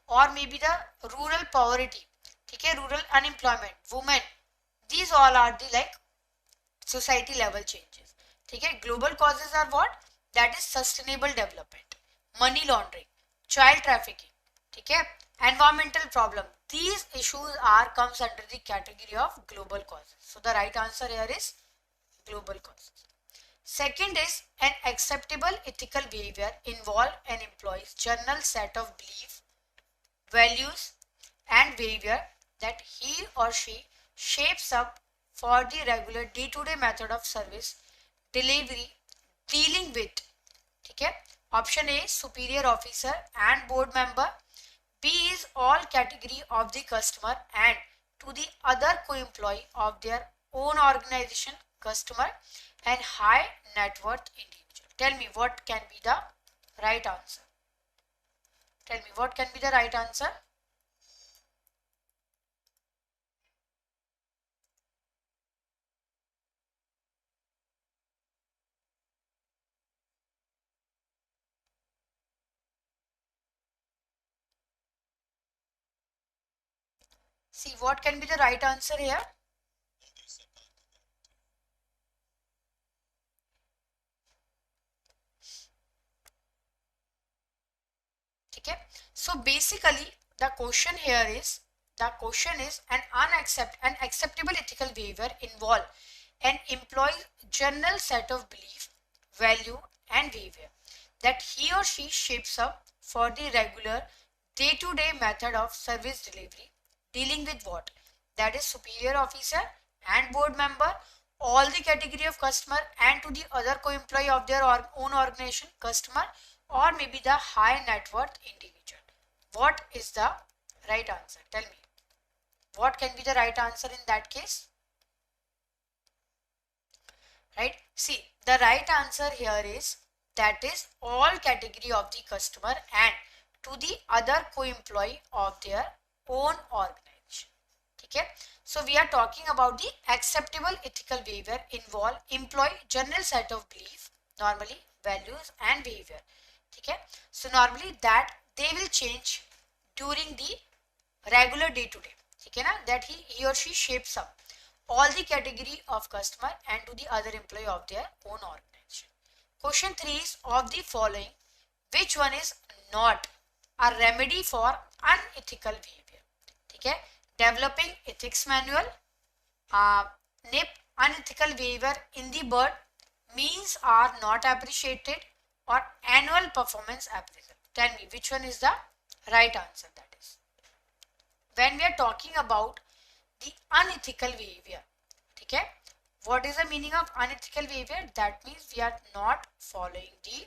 or maybe the rural poverty, okay, rural unemployment, women. These all are the like society level changes. Okay, global causes are what? That is sustainable development, money laundering, child trafficking, okay, environmental problem. These issues are comes under the category of global causes. So the right answer here is global causes. Second is an acceptable ethical behavior involve an employee's general set of beliefs, values and behavior that he or she shapes up for the regular day-to-day method of service delivery dealing with. Okay? Option A, superior officer and board member. B, B is all category of the customer and to the other co-employee of their own organization, customer, and high net worth individual. Tell me what can be the right answer. Tell me what can be the right answer. See what can be the right answer here. Okay, so basically the question here is, an acceptable ethical behavior involve an employee's general set of belief, value and behavior that he or she shapes up for the regular day-to-day method of service delivery, dealing with what? That is superior officer and board member, all the category of customer and to the other co-employee of their own organization, customer, or maybe the high net worth individual. What is the right answer? Tell me. What can be the right answer in that case? Right? See, the right answer here is, that is all category of the customer and to the other co-employee of their own organization. Okay? So we are talking about the acceptable ethical behavior involve employee general set of belief, normally values and behavior. Okay? So normally that they will change during the regular day to day. Okay, na? That he or she shapes up all the category of customer and to the other employee of their own organization. Question 3 is, of the following, which one is not a remedy for unethical behavior? Okay, developing ethics manual, NIP, unethical behavior in the bird, means are not appreciated, or annual performance appraisal. Tell me which one is the right answer. That is, when we are talking about the unethical behavior, okay, what is the meaning of unethical behavior? That means we are not following the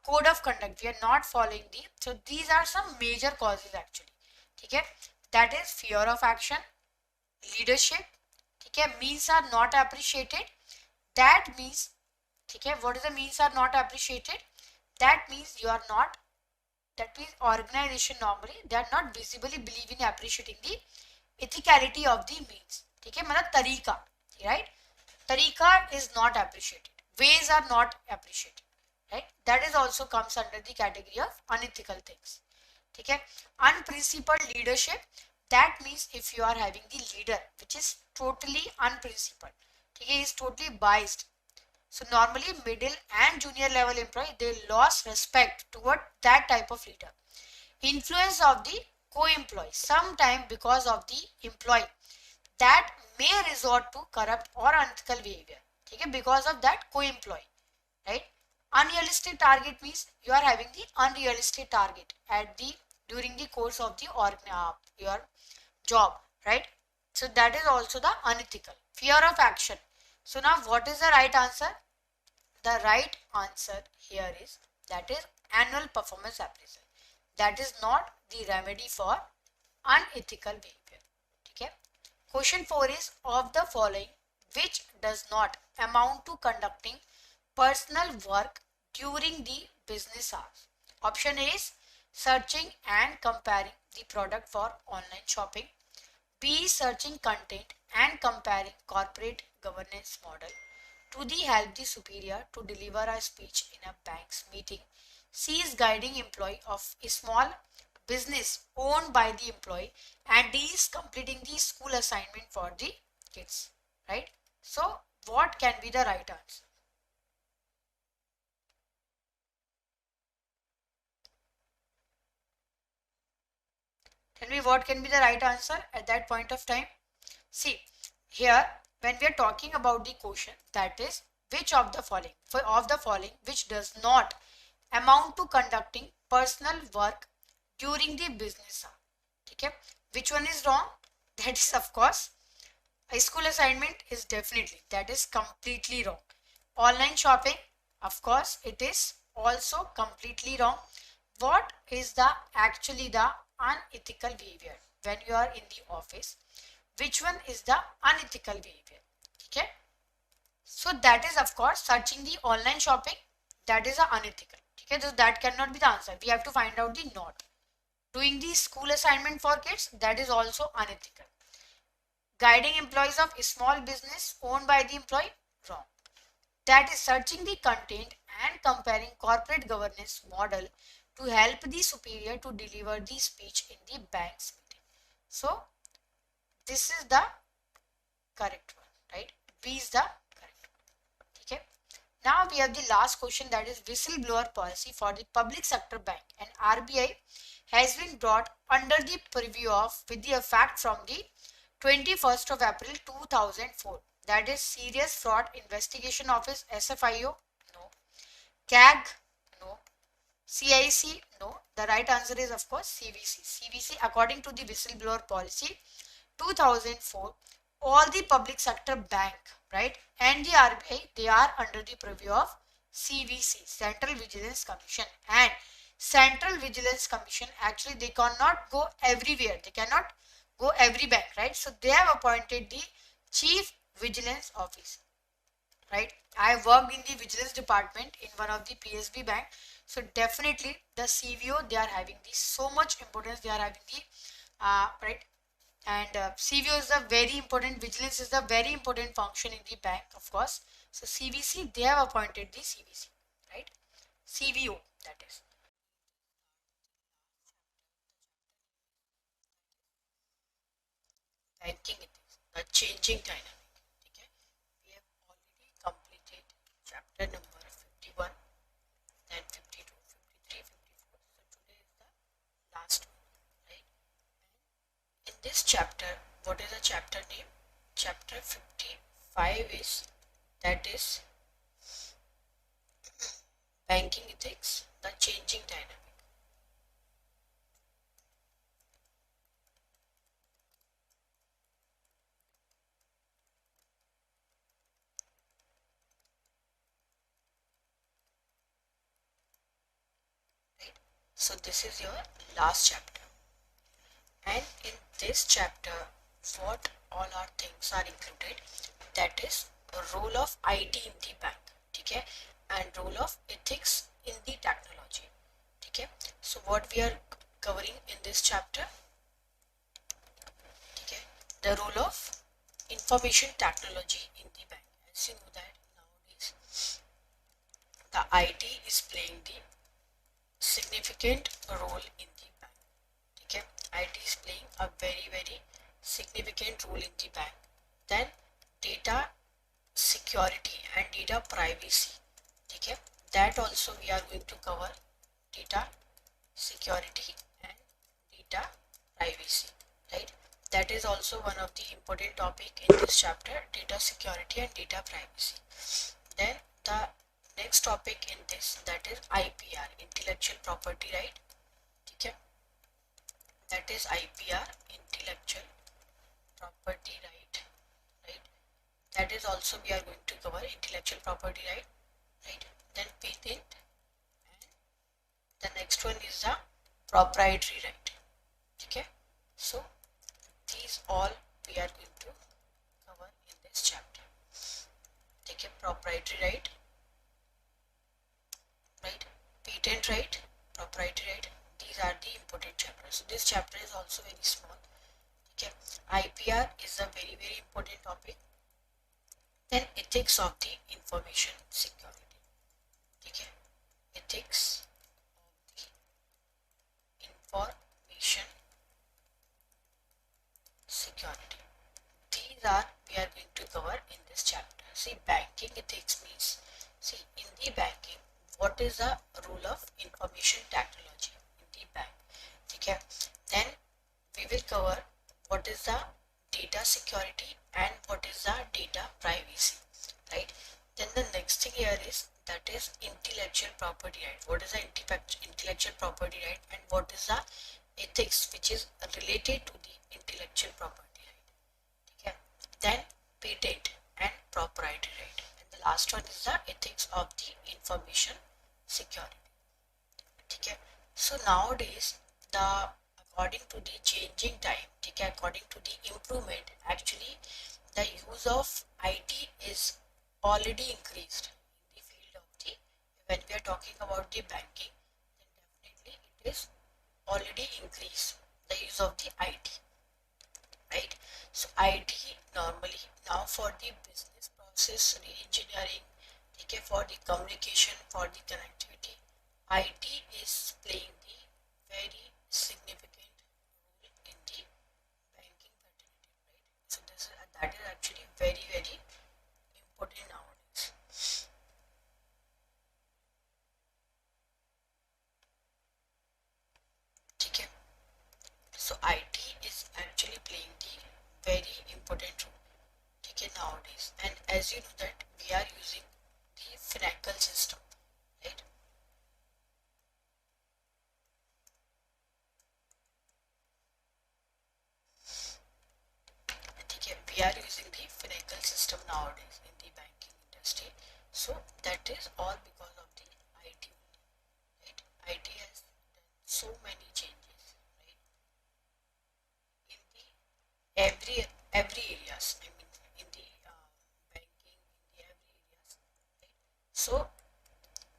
code of conduct. We are not following the, so these are some major causes actually. Okay, that is fear of action, leadership. Okay, means are not appreciated. That means, okay, what is the means are not appreciated? That means you are not, that means organization normally they are not visibly believe in appreciating the ethicality of the means. Okay, मतलब तरीका, right? Tariqa is not appreciated. Ways are not appreciated, right? That is also comes under the category of unethical things. Okay, unprincipled leadership. That means if you are having the leader which is totally unprincipled, okay, is totally biased. So normally middle and junior level employee, they lost respect toward that type of leader. Influence of the co-employee, sometime because of the employee that may resort to corrupt or unethical behavior. Okay, because of that co-employee, right? Unrealistic target means you are having the unrealistic target at the during the course of the your job, right? So that is also the unethical. Fear of action. So now what is the right answer? The right answer here is, that is annual performance appraisal. That is not the remedy for unethical behavior. Okay. Question 4 is, of the following which does not amount to conducting personal work during the business hours? Option A is searching and comparing the product for online shopping. B is searching content and comparing corporate governance model to the help the superior to deliver a speech in a bank's meeting. C is guiding employee of a small business owned by the employee, and D is completing the school assignment for the kids, right? So what can be the right answer? Tell me what can be the right answer at that point of time. See, here when we are talking about the question, that is which of the following which does not amount to conducting personal work during the business hour. Okay, which one is wrong? That is of course a school assignment is definitely, that is completely wrong. Online shopping, of course it is also completely wrong. What is the actually the unethical behavior when you are in the office. Which one is the unethical behavior? Okay, so that is of course searching the online shopping, that is a unethical. Okay, so that cannot be the answer, we have to find out the not. Doing the school assignment for kids, that is also unethical. Guiding employees of a small business owned by the employee, wrong. That is searching the content and comparing corporate governance model to help the superior to deliver the speech in the bank's meeting. So this is the correct one, right? B is the correct one. Okay. Now we have the last question, that is whistleblower policy for the public sector bank, and RBI has been brought under the purview of with the effect from the 21st of April 2004. That is Serious Fraud Investigation Office, SFIO, no. CAG, no. CIC, no. The right answer is of course CVC. CVC, according to the whistleblower policy 2004, all the public sector bank, right, and the RBI, they are under the purview of CVC, Central Vigilance Commission. And Central Vigilance Commission, actually they cannot go everywhere, they cannot go every bank, right? So they have appointed the Chief Vigilance Officer, right? I worked in the vigilance department in one of the PSB bank, so definitely the CVO, they are having the so much importance, they are having the right. And CVO is a very important, vigilance is a very important function in the bank, of course. So CVC, they have appointed the CVC, right? CVO, that is. Banking it is the changing dynamic. Okay, we have already completed chapter number 51, then 52, 53, 54. So today is the last one, right? In this chapter, what is the chapter name? Chapter 55 is, that is banking ethics, the changing dynamic. Right? So this is your last chapter, and in this chapter what all our things are included, that is the role of IT in the bank, okay, and role of ethics in the technology, okay. So what we are covering in this chapter, okay, the role of information technology in the bank. As you know that nowadays the IT is playing the significant role in the bank, okay. IT is playing a very significant role in the bank. Then data security and data privacy, okay, that also we are going to cover, data security and data privacy, right? That is also one of the important topic in this chapter, data security and data privacy. Then the next topic in this, that is IPR, intellectual property right, okay, that is IPR, intellectual property right, right? That is also we are going to cover, intellectual property right, right? Then patent, and the next one is the proprietary right, okay. So these all we are going to cover in this chapter, okay. Proprietary right, right, patent right, proprietary right, these are the important chapters. So this chapter is also very small, okay. IPR is a very important topic. Then ethics of the information security, okay, ethics of the information security, these are we are going to cover in this chapter. See, banking ethics means, see, in the banking what is the role of information technology in the bank, okay. Then we will cover what is the data security and what is the data privacy, right? Then the next thing here is, that is intellectual property right. What is the intellectual property right, and what is the ethics which is related to the intellectual property right, okay. Then patent and proprietary right, and the last one is the ethics of the information security, okay. So nowadays the according to the changing time, ठीक है, according to the improvement, actually the use of IT is already increased in the field of the, when we are talking about the banking, then definitely it is already increased the use of the IT, right? So IT normally now for the business process re-engineering, okay, for the communication, for the connectivity, IT is playing the very significant role in the banking fraternity, right? So that is actually very important nowadays. Okay, so IT is actually playing the very important role, okay, nowadays. And as you know that we are using the financial system, right? Okay, we are using the financial system nowadays in the banking industry. So that is all because of the IT only, right? IT has done so many changes, right? In the every areas. I mean, in the banking, in the every areas, right? So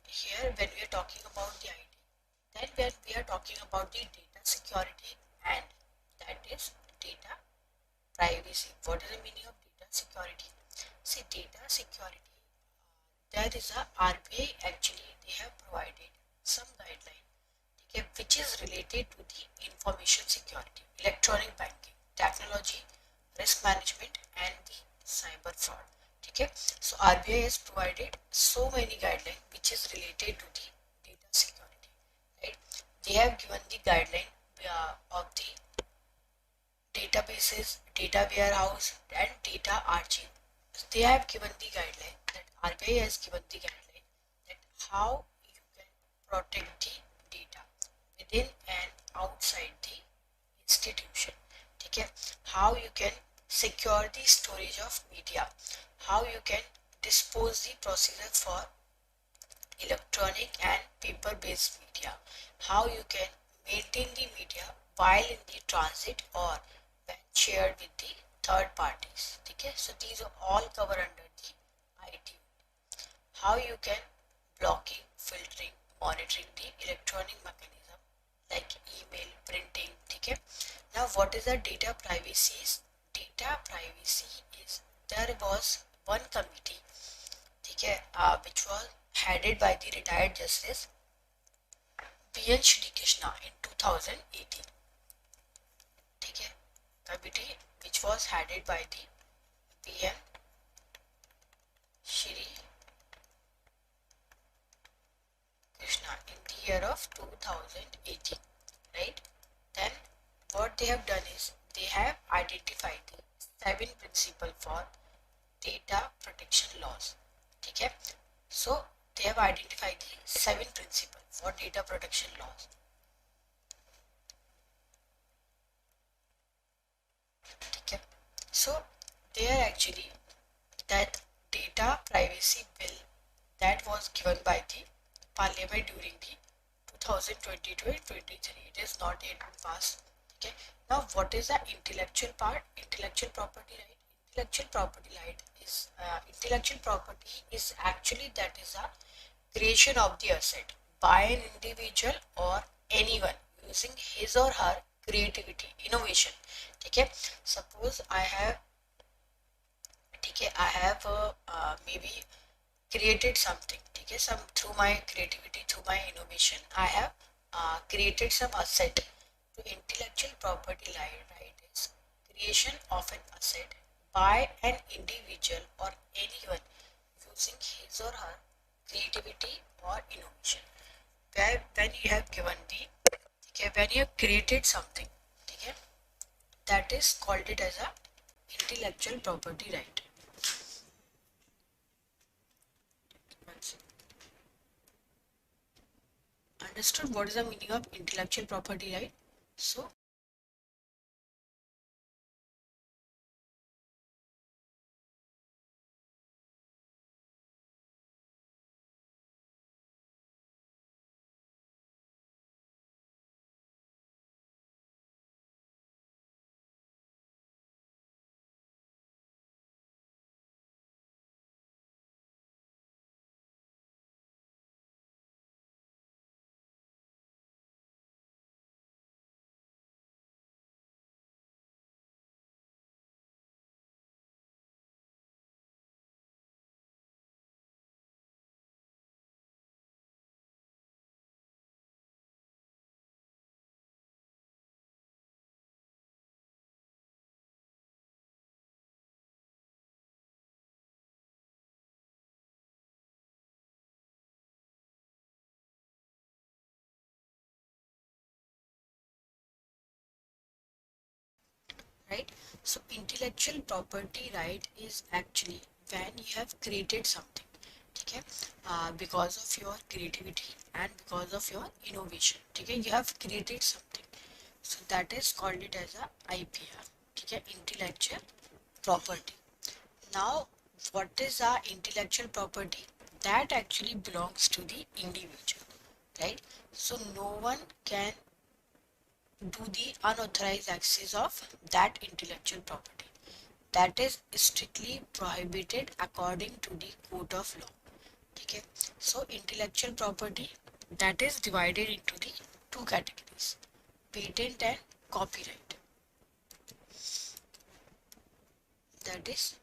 here, when we are talking about the IT, then when we are talking about the data security, and that is data privacy. What is the meaning of data security? See, data security, there is a RBI, actually they have provided some guideline, okay, which is related to the information security, electronic banking, technology, risk management, and the cyber fraud. Okay, so RBI has provided so many guidelines which is related to the data security, right? They have given the guideline of the databases, data warehouse, and data archive. They have given the guideline, that RBI has given the guideline, that how you can protect the data within and outside the institution. Okay, how you can secure the storage of media, how you can dispose the procedure for electronic and paper-based media, how you can maintain the media while in the transit or when shared with the third parties. Okay, so these are all covered under the IT. How you can blocking, filtering, monitoring the electronic mechanism like email, printing. Okay, now what is the data privacy? Data privacy is, there was one committee, okay, which was headed by the retired Justice B.N. Shri Krishna in 2018. Okay, committee which was headed by the B.N. Shri Krishna in the year of 2018, right? Then what they have done is they have identified the 7 principles for data protection laws. Okay, so they have identified the 7 principles for data protection laws. Okay, so they are actually that data privacy bill that was given by the parliament during the 2020 to 23. It is not yet passed. Okay, now what is the intellectual part? Intellectual property right. Intellectual property is actually, that is a creation of the asset by an individual or anyone using his or her creativity, innovation. Okay, suppose I have, okay, I have maybe created something, okay, some through my creativity, through my innovation, I have created some asset. To intellectual property right is creation of an asset by an individual or anyone using his or her creativity or innovation. Where when you have given the, okay, when you have created something, okay, that is called it as a intellectual property right. Understood what is the meaning of intellectual property right? So right? So intellectual property right is actually when you have created something, okay, because of your creativity and because of your innovation, okay, you have created something, so that is called it as a IPR, okay, intellectual property. Now what is our intellectual property? That actually belongs to the individual, right? So no one can do the unauthorized access of that intellectual property. That is strictly prohibited according to the code of law. Okay, so intellectual property that is divided into the two categories: patent and copyright. That is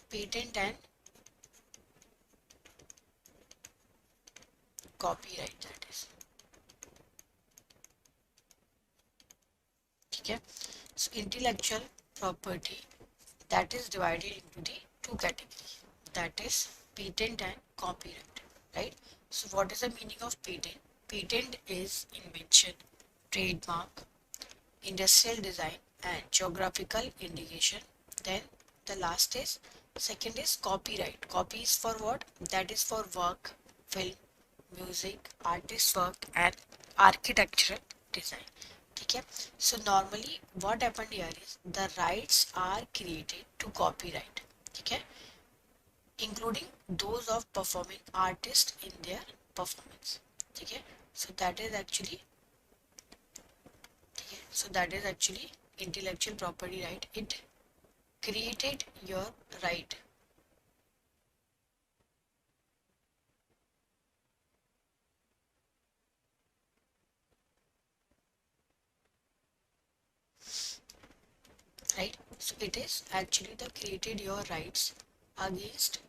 patent and copyright. That is okay. So intellectual property that is divided into the two categories. That is patent and copyright, right? So what is the meaning of patent? Patent is invention, trademark, industrial design and geographical indication. Then the last is second is copyright. Copy is for what? That is for work, film, music, artist work and architectural design. Okay, so normally what happened here is the rights are created to copyright, okay, including those of performing artists in their performance. Okay, so that is actually, okay, so that is actually intellectual property right. It created your right, right? So it is actually the created your rights against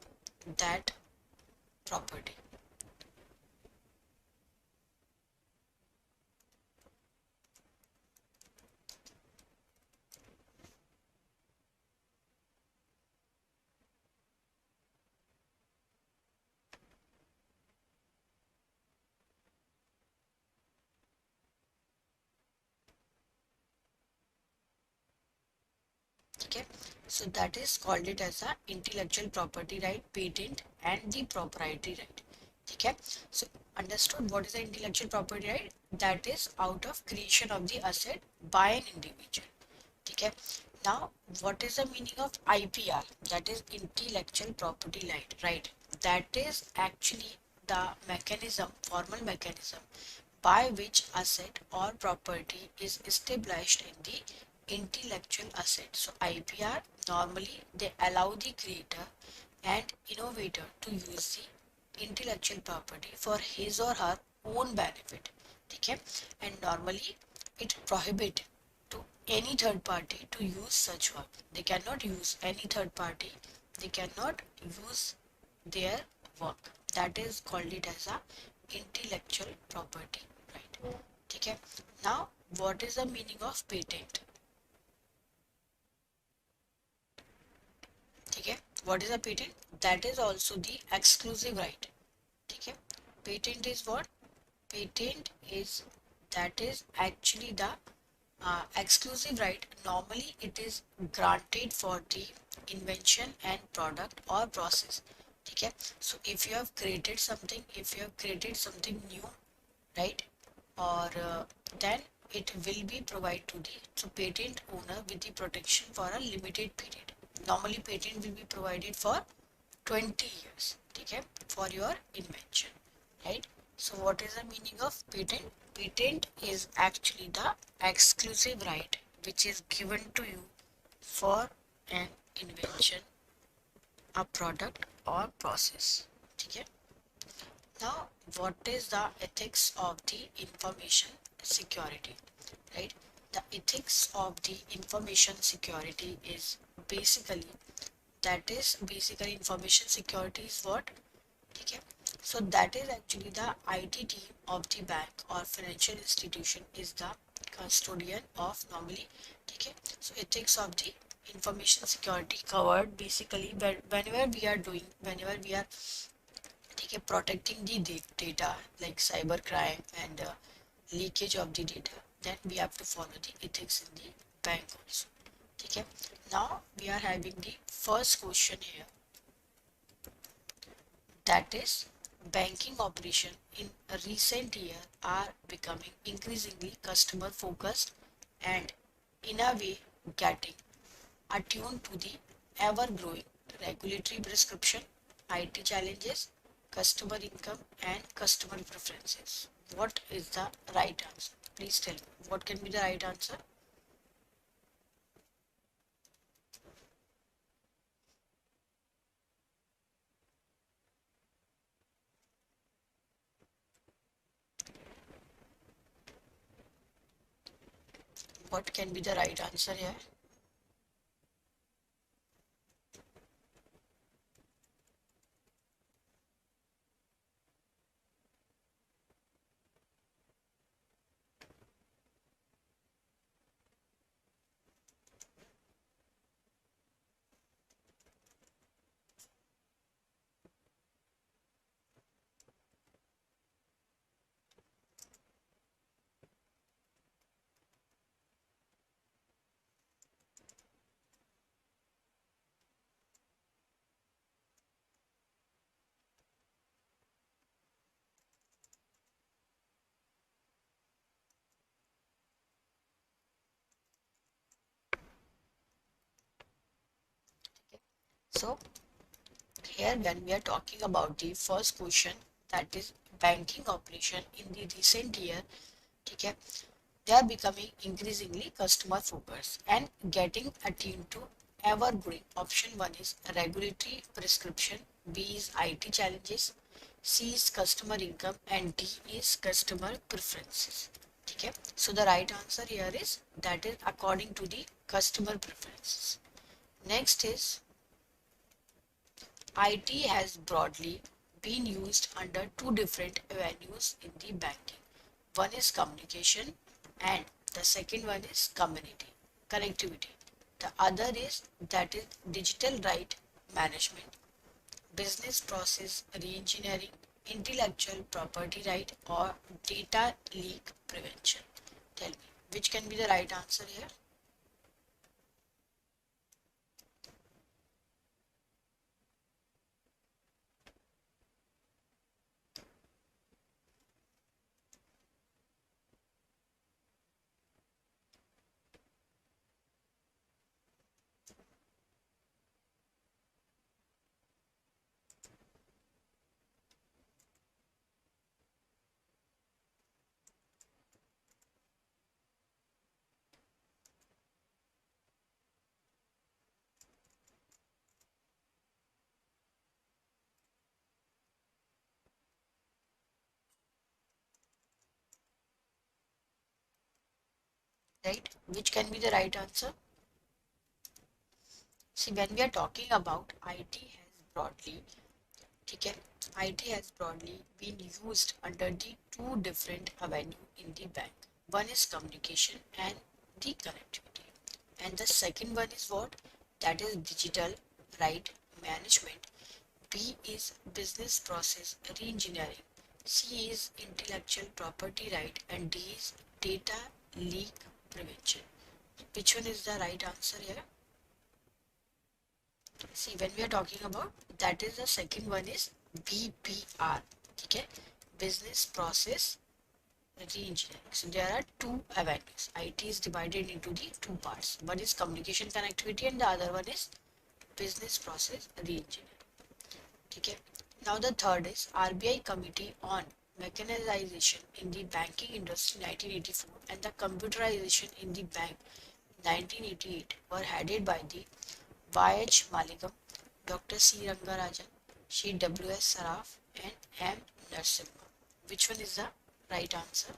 that property. Okay, so that is called it as a intellectual property right, patent and the proprietary right. Okay, so understood what is the intellectual property right? That is out of creation of the asset by an individual. Okay, now what is the meaning of IPR? That is intellectual property right? That is actually the mechanism, formal mechanism by which asset or property is established in the intellectual asset. So IPR normally they allow the creator and innovator to use the intellectual property for his or her own benefit. Okay, and normally it prohibit to any third party to use such work. They cannot use any third party. They cannot use their work. That is called it as a intellectual property right. Okay, now what is the meaning of patent? Okay, what is a patent? That is also the exclusive right. Okay, patent is what? Patent is, that is actually the exclusive right. Normally it is granted for the invention and product or process. Okay, so if you have created something, if you have created something new, right, or then it will be provided to the patent owner with the protection for a limited period. Normally patent will be provided for 20 years, okay, for your invention, right? So what is the meaning of patent? Patent is actually the exclusive right which is given to you for an invention, a product or process, okay. Now, what is the ethics of the information security, right? The ethics of the information security is basically, that is basically information security is what? Okay. So that is actually the IT team of the bank or financial institution is the custodian of normally. Okay. So ethics of the information security covered basically whenever we are doing, whenever we are ठीक है protecting the data like cyber crime and leakage of the data. then we have to follow the ethics in the bank also. Okay. Now we are having the first question here, that is banking operation in a recent year are becoming increasingly customer focused and in a way getting attuned to the ever growing regulatory prescription, IT challenges, customer income and customer preferences. What is the right answer? Please tell me what can be the right answer. What can be the right answer here? So here when we are talking about the first question, that is banking operation in the recent year, okay, they are becoming increasingly customer focused and getting attuned to ever growing. Option 1 is regulatory prescription, B is IT challenges, C is customer income and D is customer preferences. Okay, so the right answer here is that is according to the customer preferences. Next is IT has broadly been used under two different avenues in the banking. One is communication and the second one is community connectivity. The other is that is digital right management, business process reengineering, intellectual property right or data leak prevention. Tell me which can be the right answer here. Right? Which can be the right answer? See, when we are talking about okay, IT has broadly been used under the two different avenue in the bank. One is communication and the connectivity. And the second one is what? That is digital right management. B is business process reengineering. C is intellectual property right and D is data leak prevention. Which one is the right answer here? See, when we are talking about that is the second one is BPR. Okay, business process reengineering. So there are two avenues. IT is divided into the two parts. One is communication connectivity and the other one is business process reengineering. Okay. Now the third is RBI Committee on Mechanization in the Banking Industry 1984 and the Computerization in the Bank 1988 were headed by the Y.H. Maligam, Dr. C. Rangarajan, Shri W.S. Saraf and M. Narasimha. Which one is the right answer?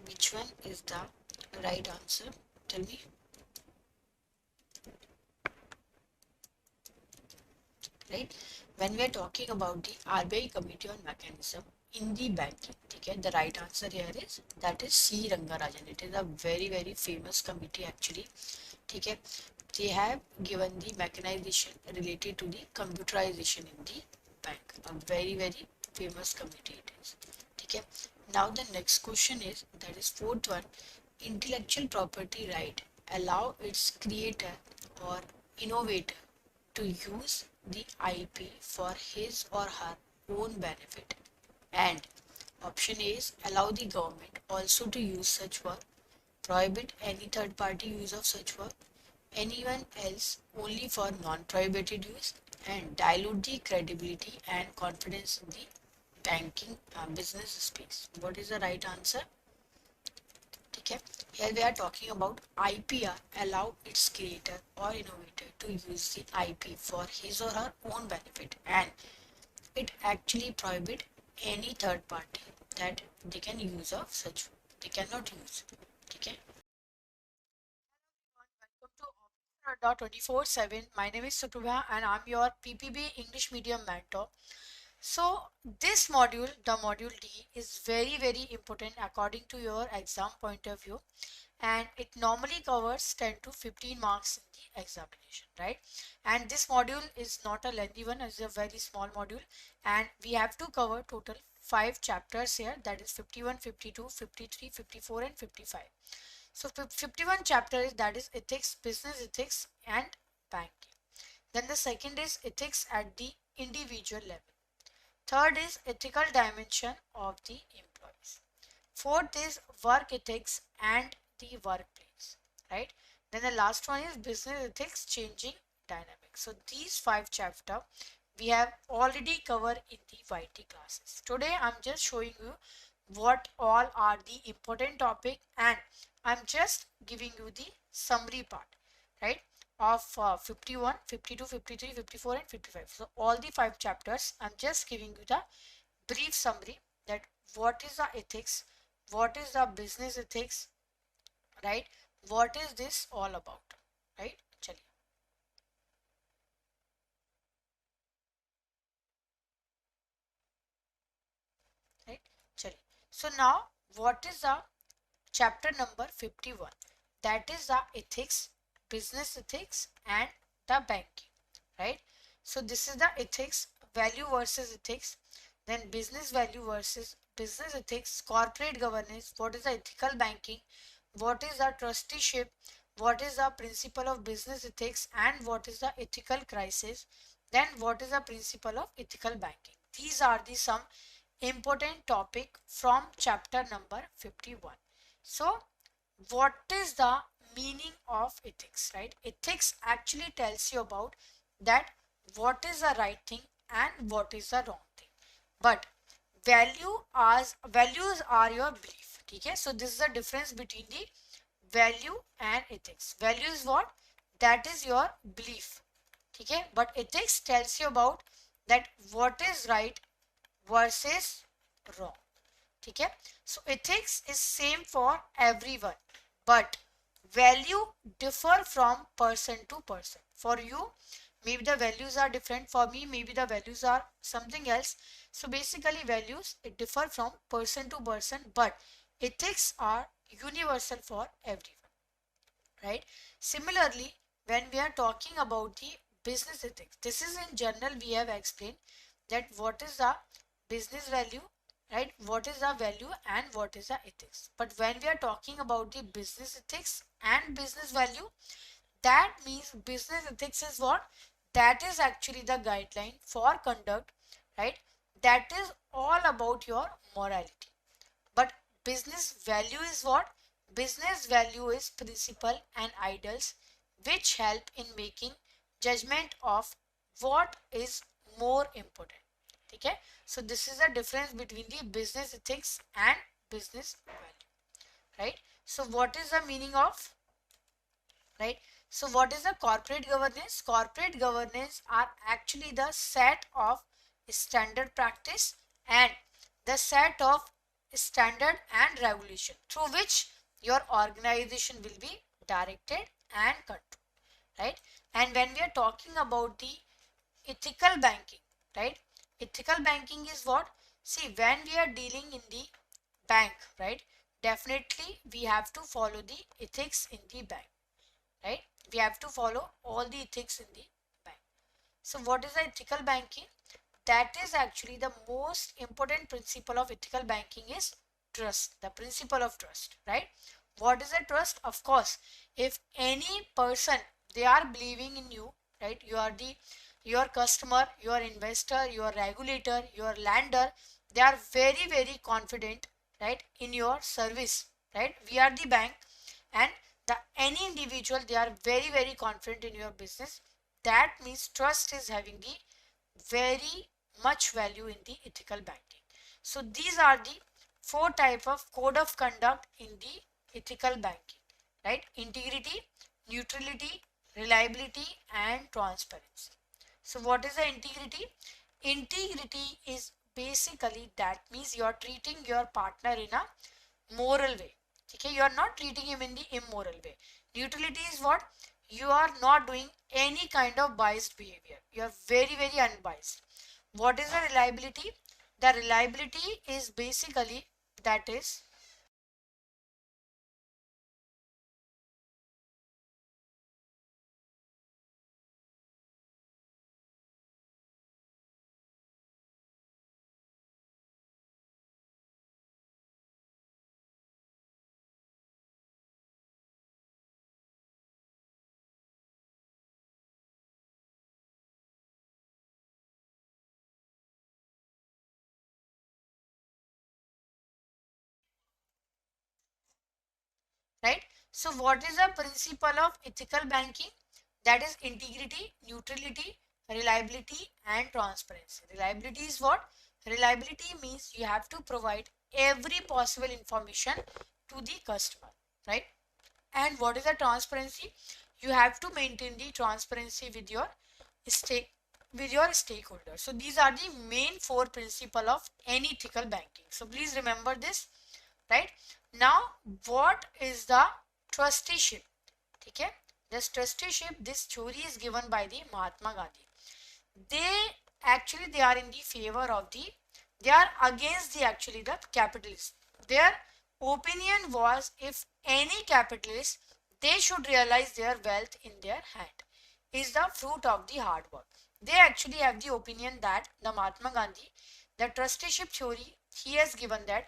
Which one is the right answer? Tell me. right? When we are talking about the RBI Committee on Mechanism in the banking, okay, the right answer here is that is C. Rangarajan. It is a very famous committee actually. Okay, they have given the mechanization related to the computerization in the bank. A very famous committee it is. Okay, now the next question is, that is fourth one. Intellectual property right allow its creator or innovator to use the IP for his or her own benefit, and option A is allow the government also to use such work, prohibit any third party use of such work, anyone else only for non-prohibited use, and dilute the credibility and confidence in the banking business space. What is the right answer? Okay, here we are talking about IPR allow its creator or innovator to use the IP for his or her own benefit, and it actually prohibit any third party that they can use of such they cannot use. Okay. Welcome to Officer 24/7. My name is Suprabha and I'm your PPB English Medium mentor. So this module, the module D, is very important according to your exam point of view, and it normally covers 10 to 15 marks in the examination, right? And this module is not a lengthy one, it's a very small module, and we have to cover total 5 chapters here, that is 51, 52, 53, 54 and 55. So 51 chapter is, that is ethics, business ethics and banking. Then the second is ethics at the individual level. Third is ethical dimension of the employees. Fourth is work ethics and the workplace, right? Then the last one is business ethics changing dynamics. So these 5 chapter we have already covered in the YT classes. Today I'm just showing you what all are the important topic, and I'm just giving you the summary part, right, of 51, 52, 53, 54 and 55. So all the 5 chapters I'm just giving you the brief summary, that what is the ethics, what is the business ethics, right, what is this all about, right? Chaliye, right, chaliye. So now what is the chapter number 51, that is the ethics, business ethics and the banking, right? So this is the ethics, value versus ethics, then business value versus business ethics, corporate governance, what is the ethical banking, what is the trusteeship, what is the principle of business ethics and what is the ethical crisis, then what is the principle of ethical banking. These are the some important topic from chapter number 51. So what is the meaning of ethics, right? Ethics actually tells you about that what is the right thing and what is the wrong thing, but values are your belief. Okay, so this is the difference between the value and ethics. Value is what? That is your belief. Okay, but ethics tells you about that what is right versus wrong. Okay, so ethics is same for everyone, but value differ from person to person. For you maybe the values are different, for me maybe the values are something else. So basically values it differ from person to person, but ethics are universal for everyone, right? Similarly, when we are talking about the business ethics, this is in general we have explained that what is the business value, right? What is the value and what is the ethics. But when we are talking about the business ethics and business value, that means business ethics is what? That is actually the guideline for conduct, right? That is all about your morality. But business value is what? Business value is principle and ideals which help in making judgment of what is more important. Okay, so this is the difference between the business ethics and business value, right? So what is the meaning of, right? So what is the corporate governance? Corporate governance are actually the set of standard practice and the set of standard and regulation through which your organization will be directed and controlled, right? And when we are talking about the ethical banking, right? Ethical banking is what? See, when we are dealing in the bank, right? Definitely we have to follow the ethics in the bank, right? We have to follow all the ethics in the bank. So what is the ethical banking? That is actually the most important principle of ethical banking is trust, the principle of trust, right? What is a trust? Of course, if any person, they are believing in you, right? You are the your customer, your investor, your regulator, your lender, they are very confident, right, in your service, right? We are the bank, and the any individual, they are very confident in your business. That means trust is having the very much value in the ethical banking. So these are the four type of code of conduct in the ethical banking, right? Integrity, neutrality, reliability, and transparency. So what is the integrity? Integrity is basically, that means you are treating your partner in a moral way. Okay, you are not treating him in the immoral way. Neutrality is what? You are not doing any kind of biased behavior. You are very unbiased. What is the reliability? The reliability is basically, that is, right? So what is the principle of ethical banking? That is integrity, neutrality, reliability, and transparency. Reliability is what? Reliability means you have to provide every possible information to the customer, right? And what is the transparency? You have to maintain the transparency with your stake with your stakeholders. So these are the main four principle of any ethical banking. So please remember this, right? Now what is the trusteeship? Okay, this trusteeship, this theory is given by the Mahatma Gandhi. They actually, they are in the favor of the, they are against the actually the capitalists. Their opinion was, if any capitalist, they should realize their wealth in their hand is the fruit of the hard work. They actually have the opinion that the Mahatma Gandhi, the trusteeship theory, he has given that,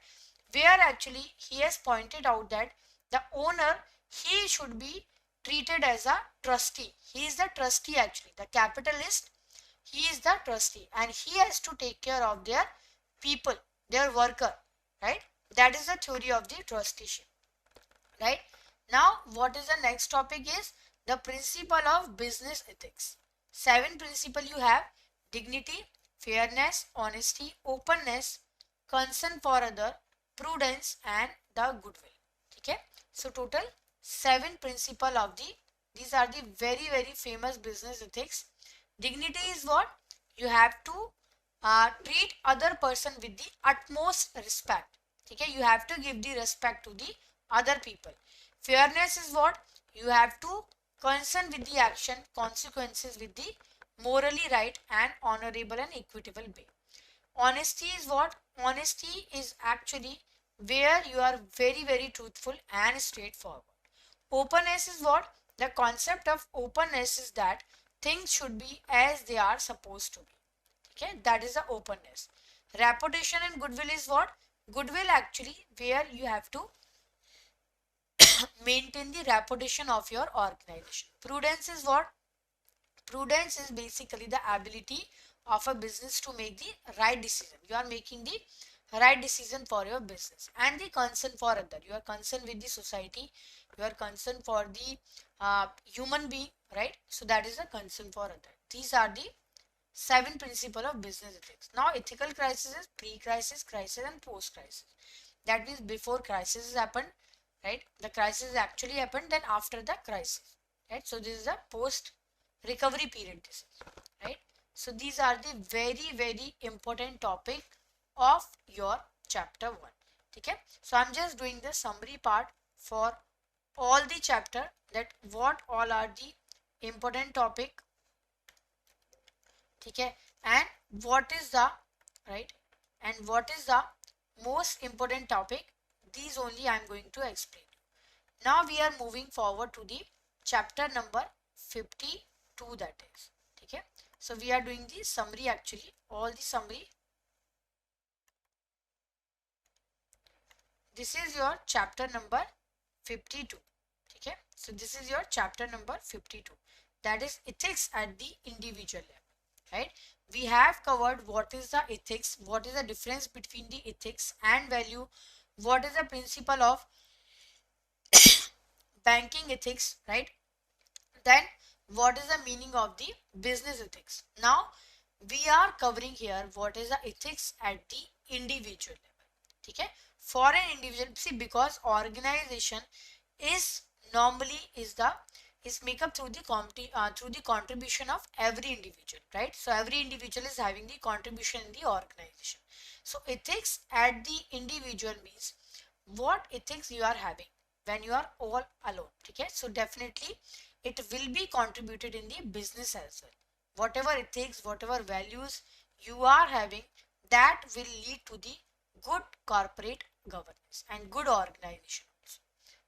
where actually he has pointed out that the owner, he should be treated as a trustee. He is the trustee actually. The capitalist, he is the trustee, and he has to take care of their people, their worker, right? That is the theory of the trusteeship, right? Now what is the next topic is the principle of business ethics. Seven principle you have: dignity, fairness, honesty, openness, concern for other, prudence, and the goodwill. Okay, so total seven principle of the, these are the very famous business ethics. Dignity is what? You have to treat other person with the utmost respect. Okay, you have to give the respect to the other people. Fairness is what? You have to concern with the action consequences with the morally right and honorable and equitable way. Honesty is what? Honesty is actually where you are very truthful and straightforward. Openness is what? The concept of openness is that things should be as they are supposed to be. Okay, that is the openness. Reputation and goodwill is what? Goodwill actually where you have to maintain the reputation of your organization. Prudence is what? Prudence is basically the ability of a business to make the right decision. You are making the right decision for your business. And the concern for other, you are concerned with the society, you are concerned for the human being, right? So that is the concern for other. These are the seven principle of business ethics. Now ethical crisis is pre-crisis, crisis, and post-crisis. That means before crisis happened, right? The crisis actually happened, then after the crisis, right? So this is the post recovery period, this is, right? So these are the very important topic of your chapter 1. Okay, so I'm just doing the summary part for all the chapter, that what all are the important topic ठीक है, and what is the right and what is the most important topic, these only I am going to explain. Now we are moving forward to the chapter number 52, that is, okay. So we are doing the summary, actually all the summary. This is your chapter number 52, okay. So this is your chapter number 52, that is ethics at the individual level, right. We have covered what is the ethics, what is the difference between the ethics and value, what is the principle of banking ethics, right. Then what is the meaning of the business ethics. Now we are covering here what is the ethics at the individual level, okay. For an individual, see, because organization is normally is make up through the contribution of every individual, right. So every individual is having the contribution in the organization. So ethics at the individual means what ethics you are having when you are all alone, okay. So definitely it will be contributed in the business as well. Whatever ethics, whatever values you are having, that will lead to the good corporate governance and good organization also,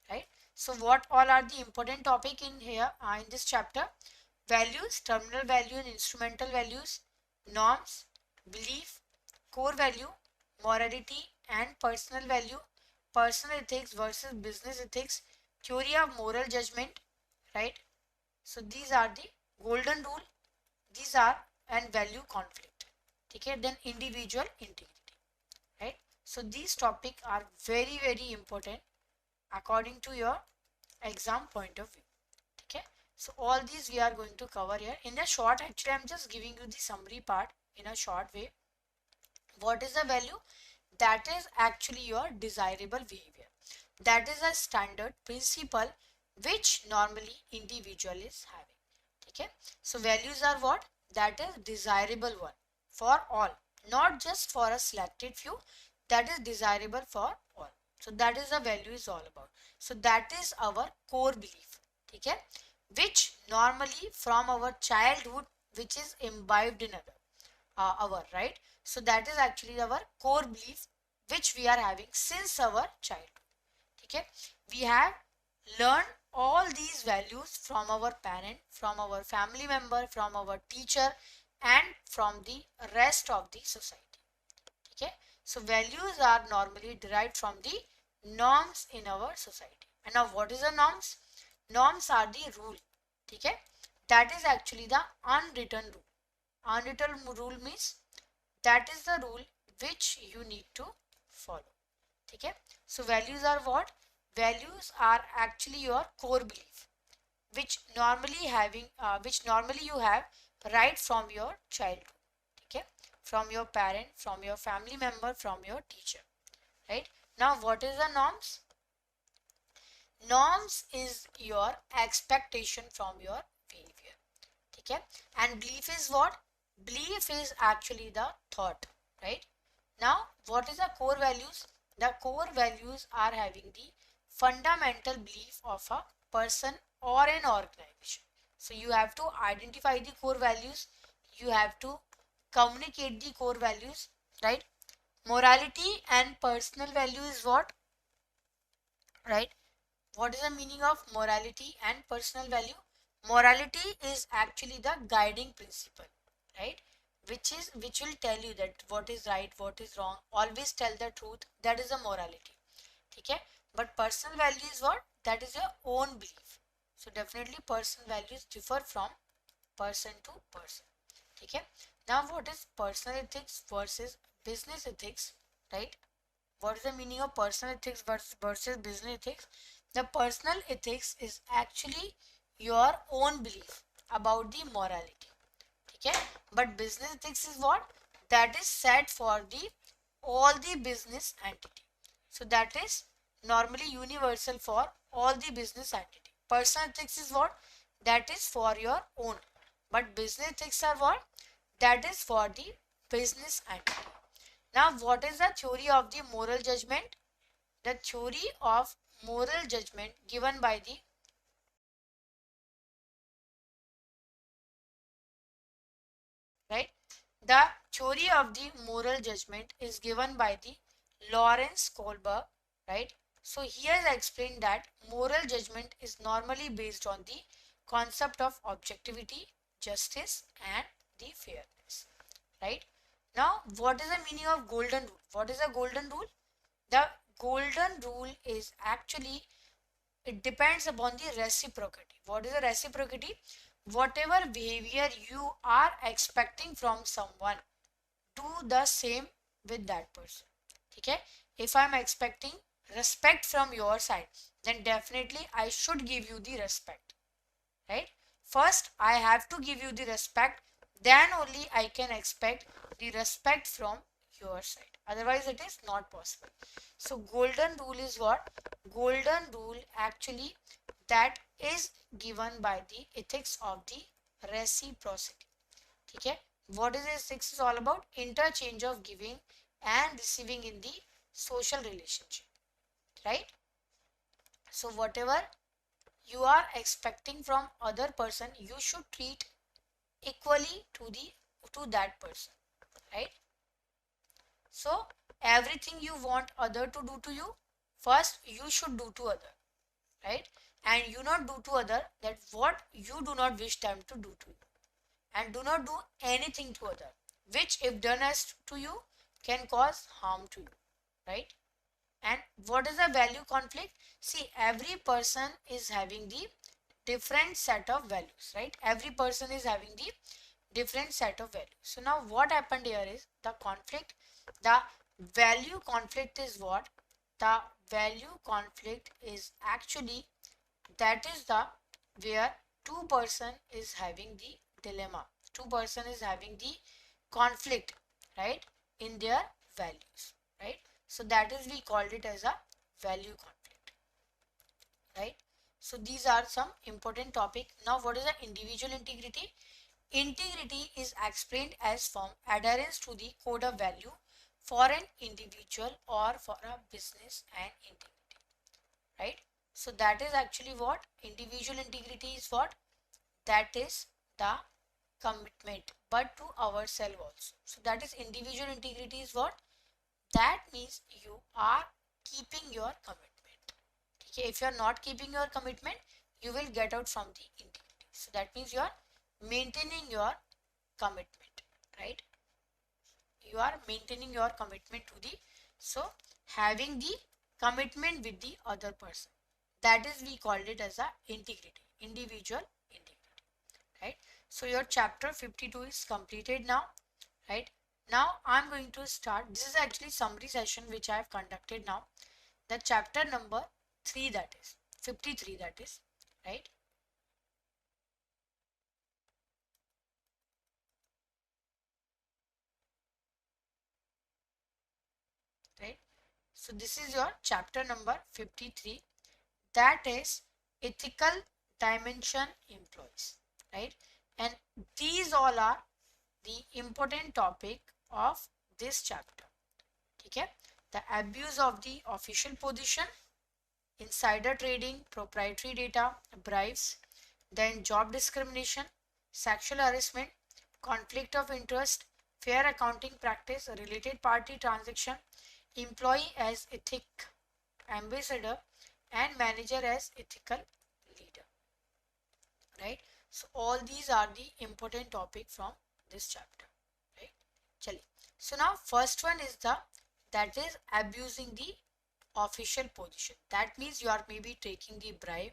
right. So what all are the important topic in here in this chapter? Values, terminal value and instrumental values, norms, belief, core value, morality and personal value, personal ethics versus business ethics, theory of moral judgment, right. So these are the golden rule, these are, and value conflict, okay. Then individual integrity, right. So these topics are very very important according to your exam point of view, okay. So all these we are going to cover here in a short. Actually I'm just giving you the summary part in a short way. What is the value? That is actually your desirable behavior, that is a standard principle which normally individual is having, okay. So values are what? That is desirable one for all, not just for a selected few, that is desirable for all. So that is the value is all about. So that is our core belief, okay, which normally from our childhood, which is imbibed in our right. So that is actually our core belief which we are having since our childhood, okay. We have learned all these values from our parent, from our family member, from our teacher and from the rest of the society, okay. So values are normally derived from the norms in our society. And now what is the norms? Norms are the rule, okay. That is actually the unwritten rule. Unwritten rule means that is the rule which you need to follow, okay. So values are what? Values are actually your core belief which normally you have right from your childhood, okay, from your parent, from your family member, from your teacher, right. Now what is the norms? Norms is your expectation from your behavior, okay. And belief is what? Belief is actually the thought, right. Now what is the core values? The core values are having the fundamental belief of a person or an organization. So you have to identify the core values, you have to communicate the core values, right. Morality and personal value is what, right. What is the meaning of morality and personal value? Morality is actually the guiding principle, right, which will tell you that what is right, what is wrong, always tell the truth, that is a morality, okay. But personal value is what? That is your own belief. So definitely personal values differ from person to person, okay. Now what is personal ethics versus business ethics, right? What is the meaning of personal ethics versus business ethics? The personal ethics is actually your own belief about the morality, okay. But business ethics is what? That is set for the all the business entity. So that is normally universal for all the business entity. Personal ethics is what? That is for your own. But business ethics are what? That is for the business entity. Now what is the theory of the moral judgment? The theory of moral judgment given by the right The theory of the moral judgment is given by the Lawrence Kohlberg, right? So he has explained that moral judgment is normally based on the concept of objectivity, justice, and the fairness, right? Now, what is the meaning of golden rule? What is a golden rule? The golden rule is actually, it depends upon the reciprocity. What is the reciprocity? Whatever behavior you are expecting from someone, do the same with that person. Okay? If I'm expecting respect from your side, then definitely I should give you the respect, right? First I have to give you the respect, then only I can expect the respect from your side, otherwise it is not possible. So golden rule is what? Golden rule actually that is given by the ethics of the reciprocity. Okay, what is ethics is all about? Interchange of giving and receiving in the social relationship, right? So whatever you are expecting from other person, you should treat equally to that person, right? So everything you want other to do to you, first you should do to other, right? And you not do to other that what you do not wish them to do to you, and do not do anything to other which if done as to you can cause harm to you, right? And what is the value conflict? See, every person is having the different set of values, right? Every person is having the different set of values. So now what happened here is the conflict. The value conflict is what? The value conflict is actually, that is the where two-person is having the dilemma. Two-person is having the conflict, right, in their values, right? So that is, we called it as a value conflict, right? So these are some important topic. Now what is the individual integrity? Integrity is explained as from adherence to the code of value for an individual or for a business and integrity, right? So that is actually what individual integrity is. What that is, the commitment but to ourselves also. So that is individual integrity is what? That means you are keeping your commitment. Okay, if you are not keeping your commitment, you will get out from the integrity. So that means you are maintaining your commitment, right? You are maintaining your commitment to the, so having the commitment with the other person, that is, we called it as a integrity, individual integrity, right? So your chapter 52 is completed now, right? Now I'm going to start, this is actually summary session which I have conducted now, the chapter number 3, that is 53, that is, right? Right, so this is your chapter number 53, that is ethical dimension employees, right? And these all are the important topic of this chapter. Okay, the abuse of the official position, insider trading, proprietary data, bribes, then job discrimination, sexual harassment, conflict of interest, fair accounting practice, related party transaction, employee as ethic ambassador, and manager as ethical leader, right? So all these are the important topic from this chapter, right? Chali. So now first one is the, that is abusing the official position. That means you are maybe taking the bribe,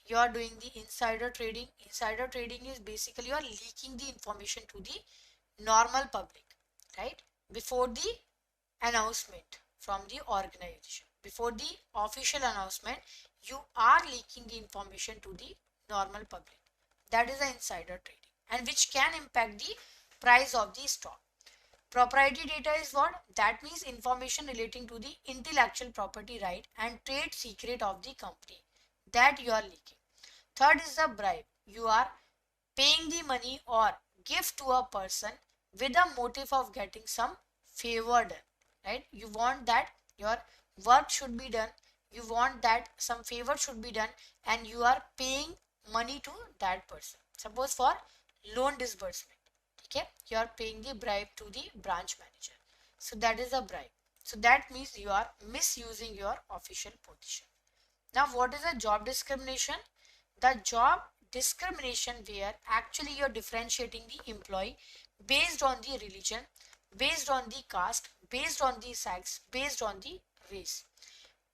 you are doing the insider trading. Insider trading is basically you are leaking the information to the normal public, right? Before the announcement from the organization, before the official announcement, you are leaking the information to the normal public. That is the insider trading, and which can impact the price of the stock. Proprietary data is what? That means information relating to the intellectual property right and trade secret of the company that you are leaking. Third is the bribe. You are paying the money or gift to a person with a motive of getting some favor done, right? You want that your work should be done, you want that some favor should be done, and you are paying money to that person, suppose for loan disbursement. Okay, you are paying the bribe to the branch manager. So that is a bribe. So that means you are misusing your official position. Now, what is a job discrimination? The job discrimination where actually you're differentiating the employee based on the religion, based on the caste, based on the sex, based on the race.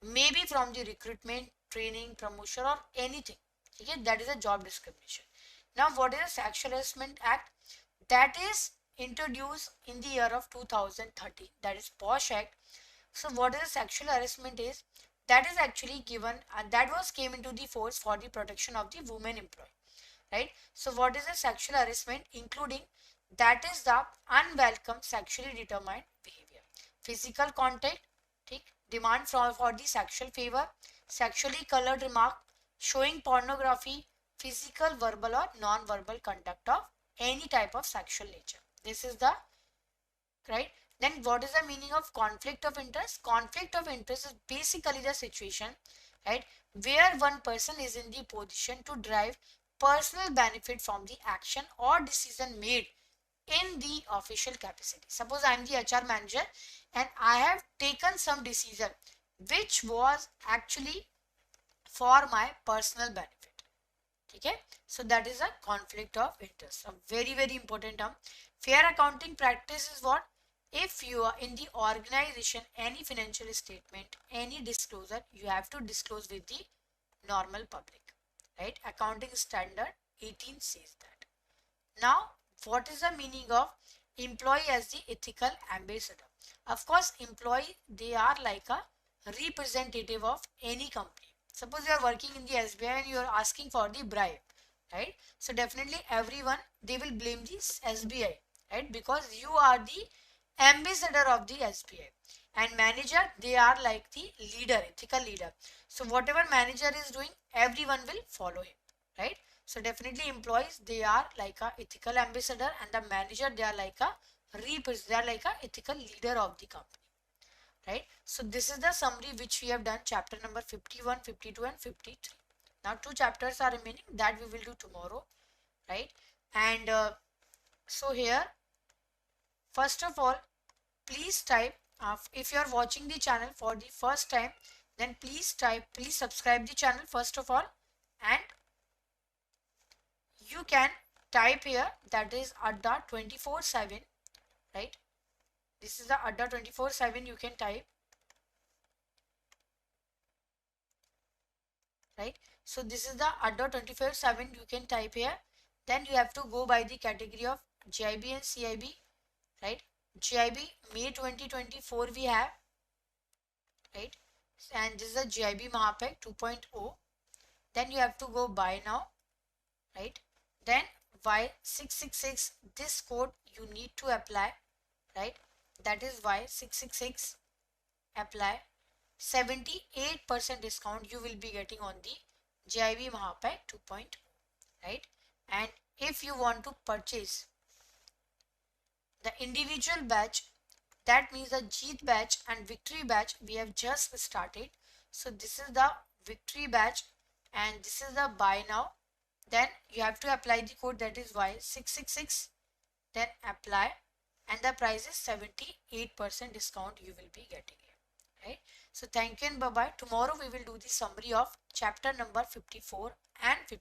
Maybe from the recruitment, training, promotion or anything. Okay, that is a job discrimination. Now, what is the Sexual Harassment Act? That is introduced in the year of 2013. That is POSH Act. So what is sexual harassment is? That is actually given that was came into the force for the protection of the women employee, right? So what is a sexual harassment? Including that is the unwelcome sexually determined behavior, physical contact, take demand for the sexual favor, sexually colored remark, showing pornography, physical, verbal or non-verbal conduct of any type of sexual nature. This is the right. Then what is the meaning of conflict of interest? Conflict of interest is basically the situation, right, where one person is in the position to derive personal benefit from the action or decision made in the official capacity. Suppose I am the HR manager and I have taken some decision which was actually for my personal benefit. Okay, so that is a conflict of interest, a very important term. Fair accounting practice is what? If you are in the organization, any financial statement, any disclosure, you have to disclose with the normal public, right? Accounting standard 18 says that. Now, what is the meaning of employee as the ethical ambassador? Of course, employee, they are like a representative of any company. Suppose you are working in the SBI and you are asking for the bribe, right? So definitely everyone, they will blame this SBI, right? Because you are the ambassador of the SBI. And manager, they are like the leader, ethical leader. So whatever manager is doing, everyone will follow him, right? So definitely employees, they are like a ethical ambassador, and the manager, they are like a they are like a ethical leader of the company, right? So this is the summary which we have done, chapter number 51, 52 and 53. Now two chapters are remaining that we will do tomorrow, right? And so here, first of all, please type, if you are watching the channel for the first time, then please subscribe the channel first of all, and you can type here, that is Adda 24/7, right? This is the Adda 24/7, you can type, right? So this is the Adda 24/7, you can type here. Then you have to go by the category of JIB and CIB, right? JIB May 2024 we have, right? And this is a JIB Mahapack 2.0. Then you have to go buy now, right? Then Y666, this code you need to apply, right? That is Y666, apply. 78% discount you will be getting on the JIB Mahapack 2.0, right? And if you want to purchase the individual batch, that means the JAIIB batch and victory batch, we have just started. So this is the victory batch and this is the buy now. Then you have to apply the code, that is Y666, then apply, and the price is 78% discount you will be getting here, right? So thank you and bye bye. Tomorrow we will do the summary of chapter number 54 and 50.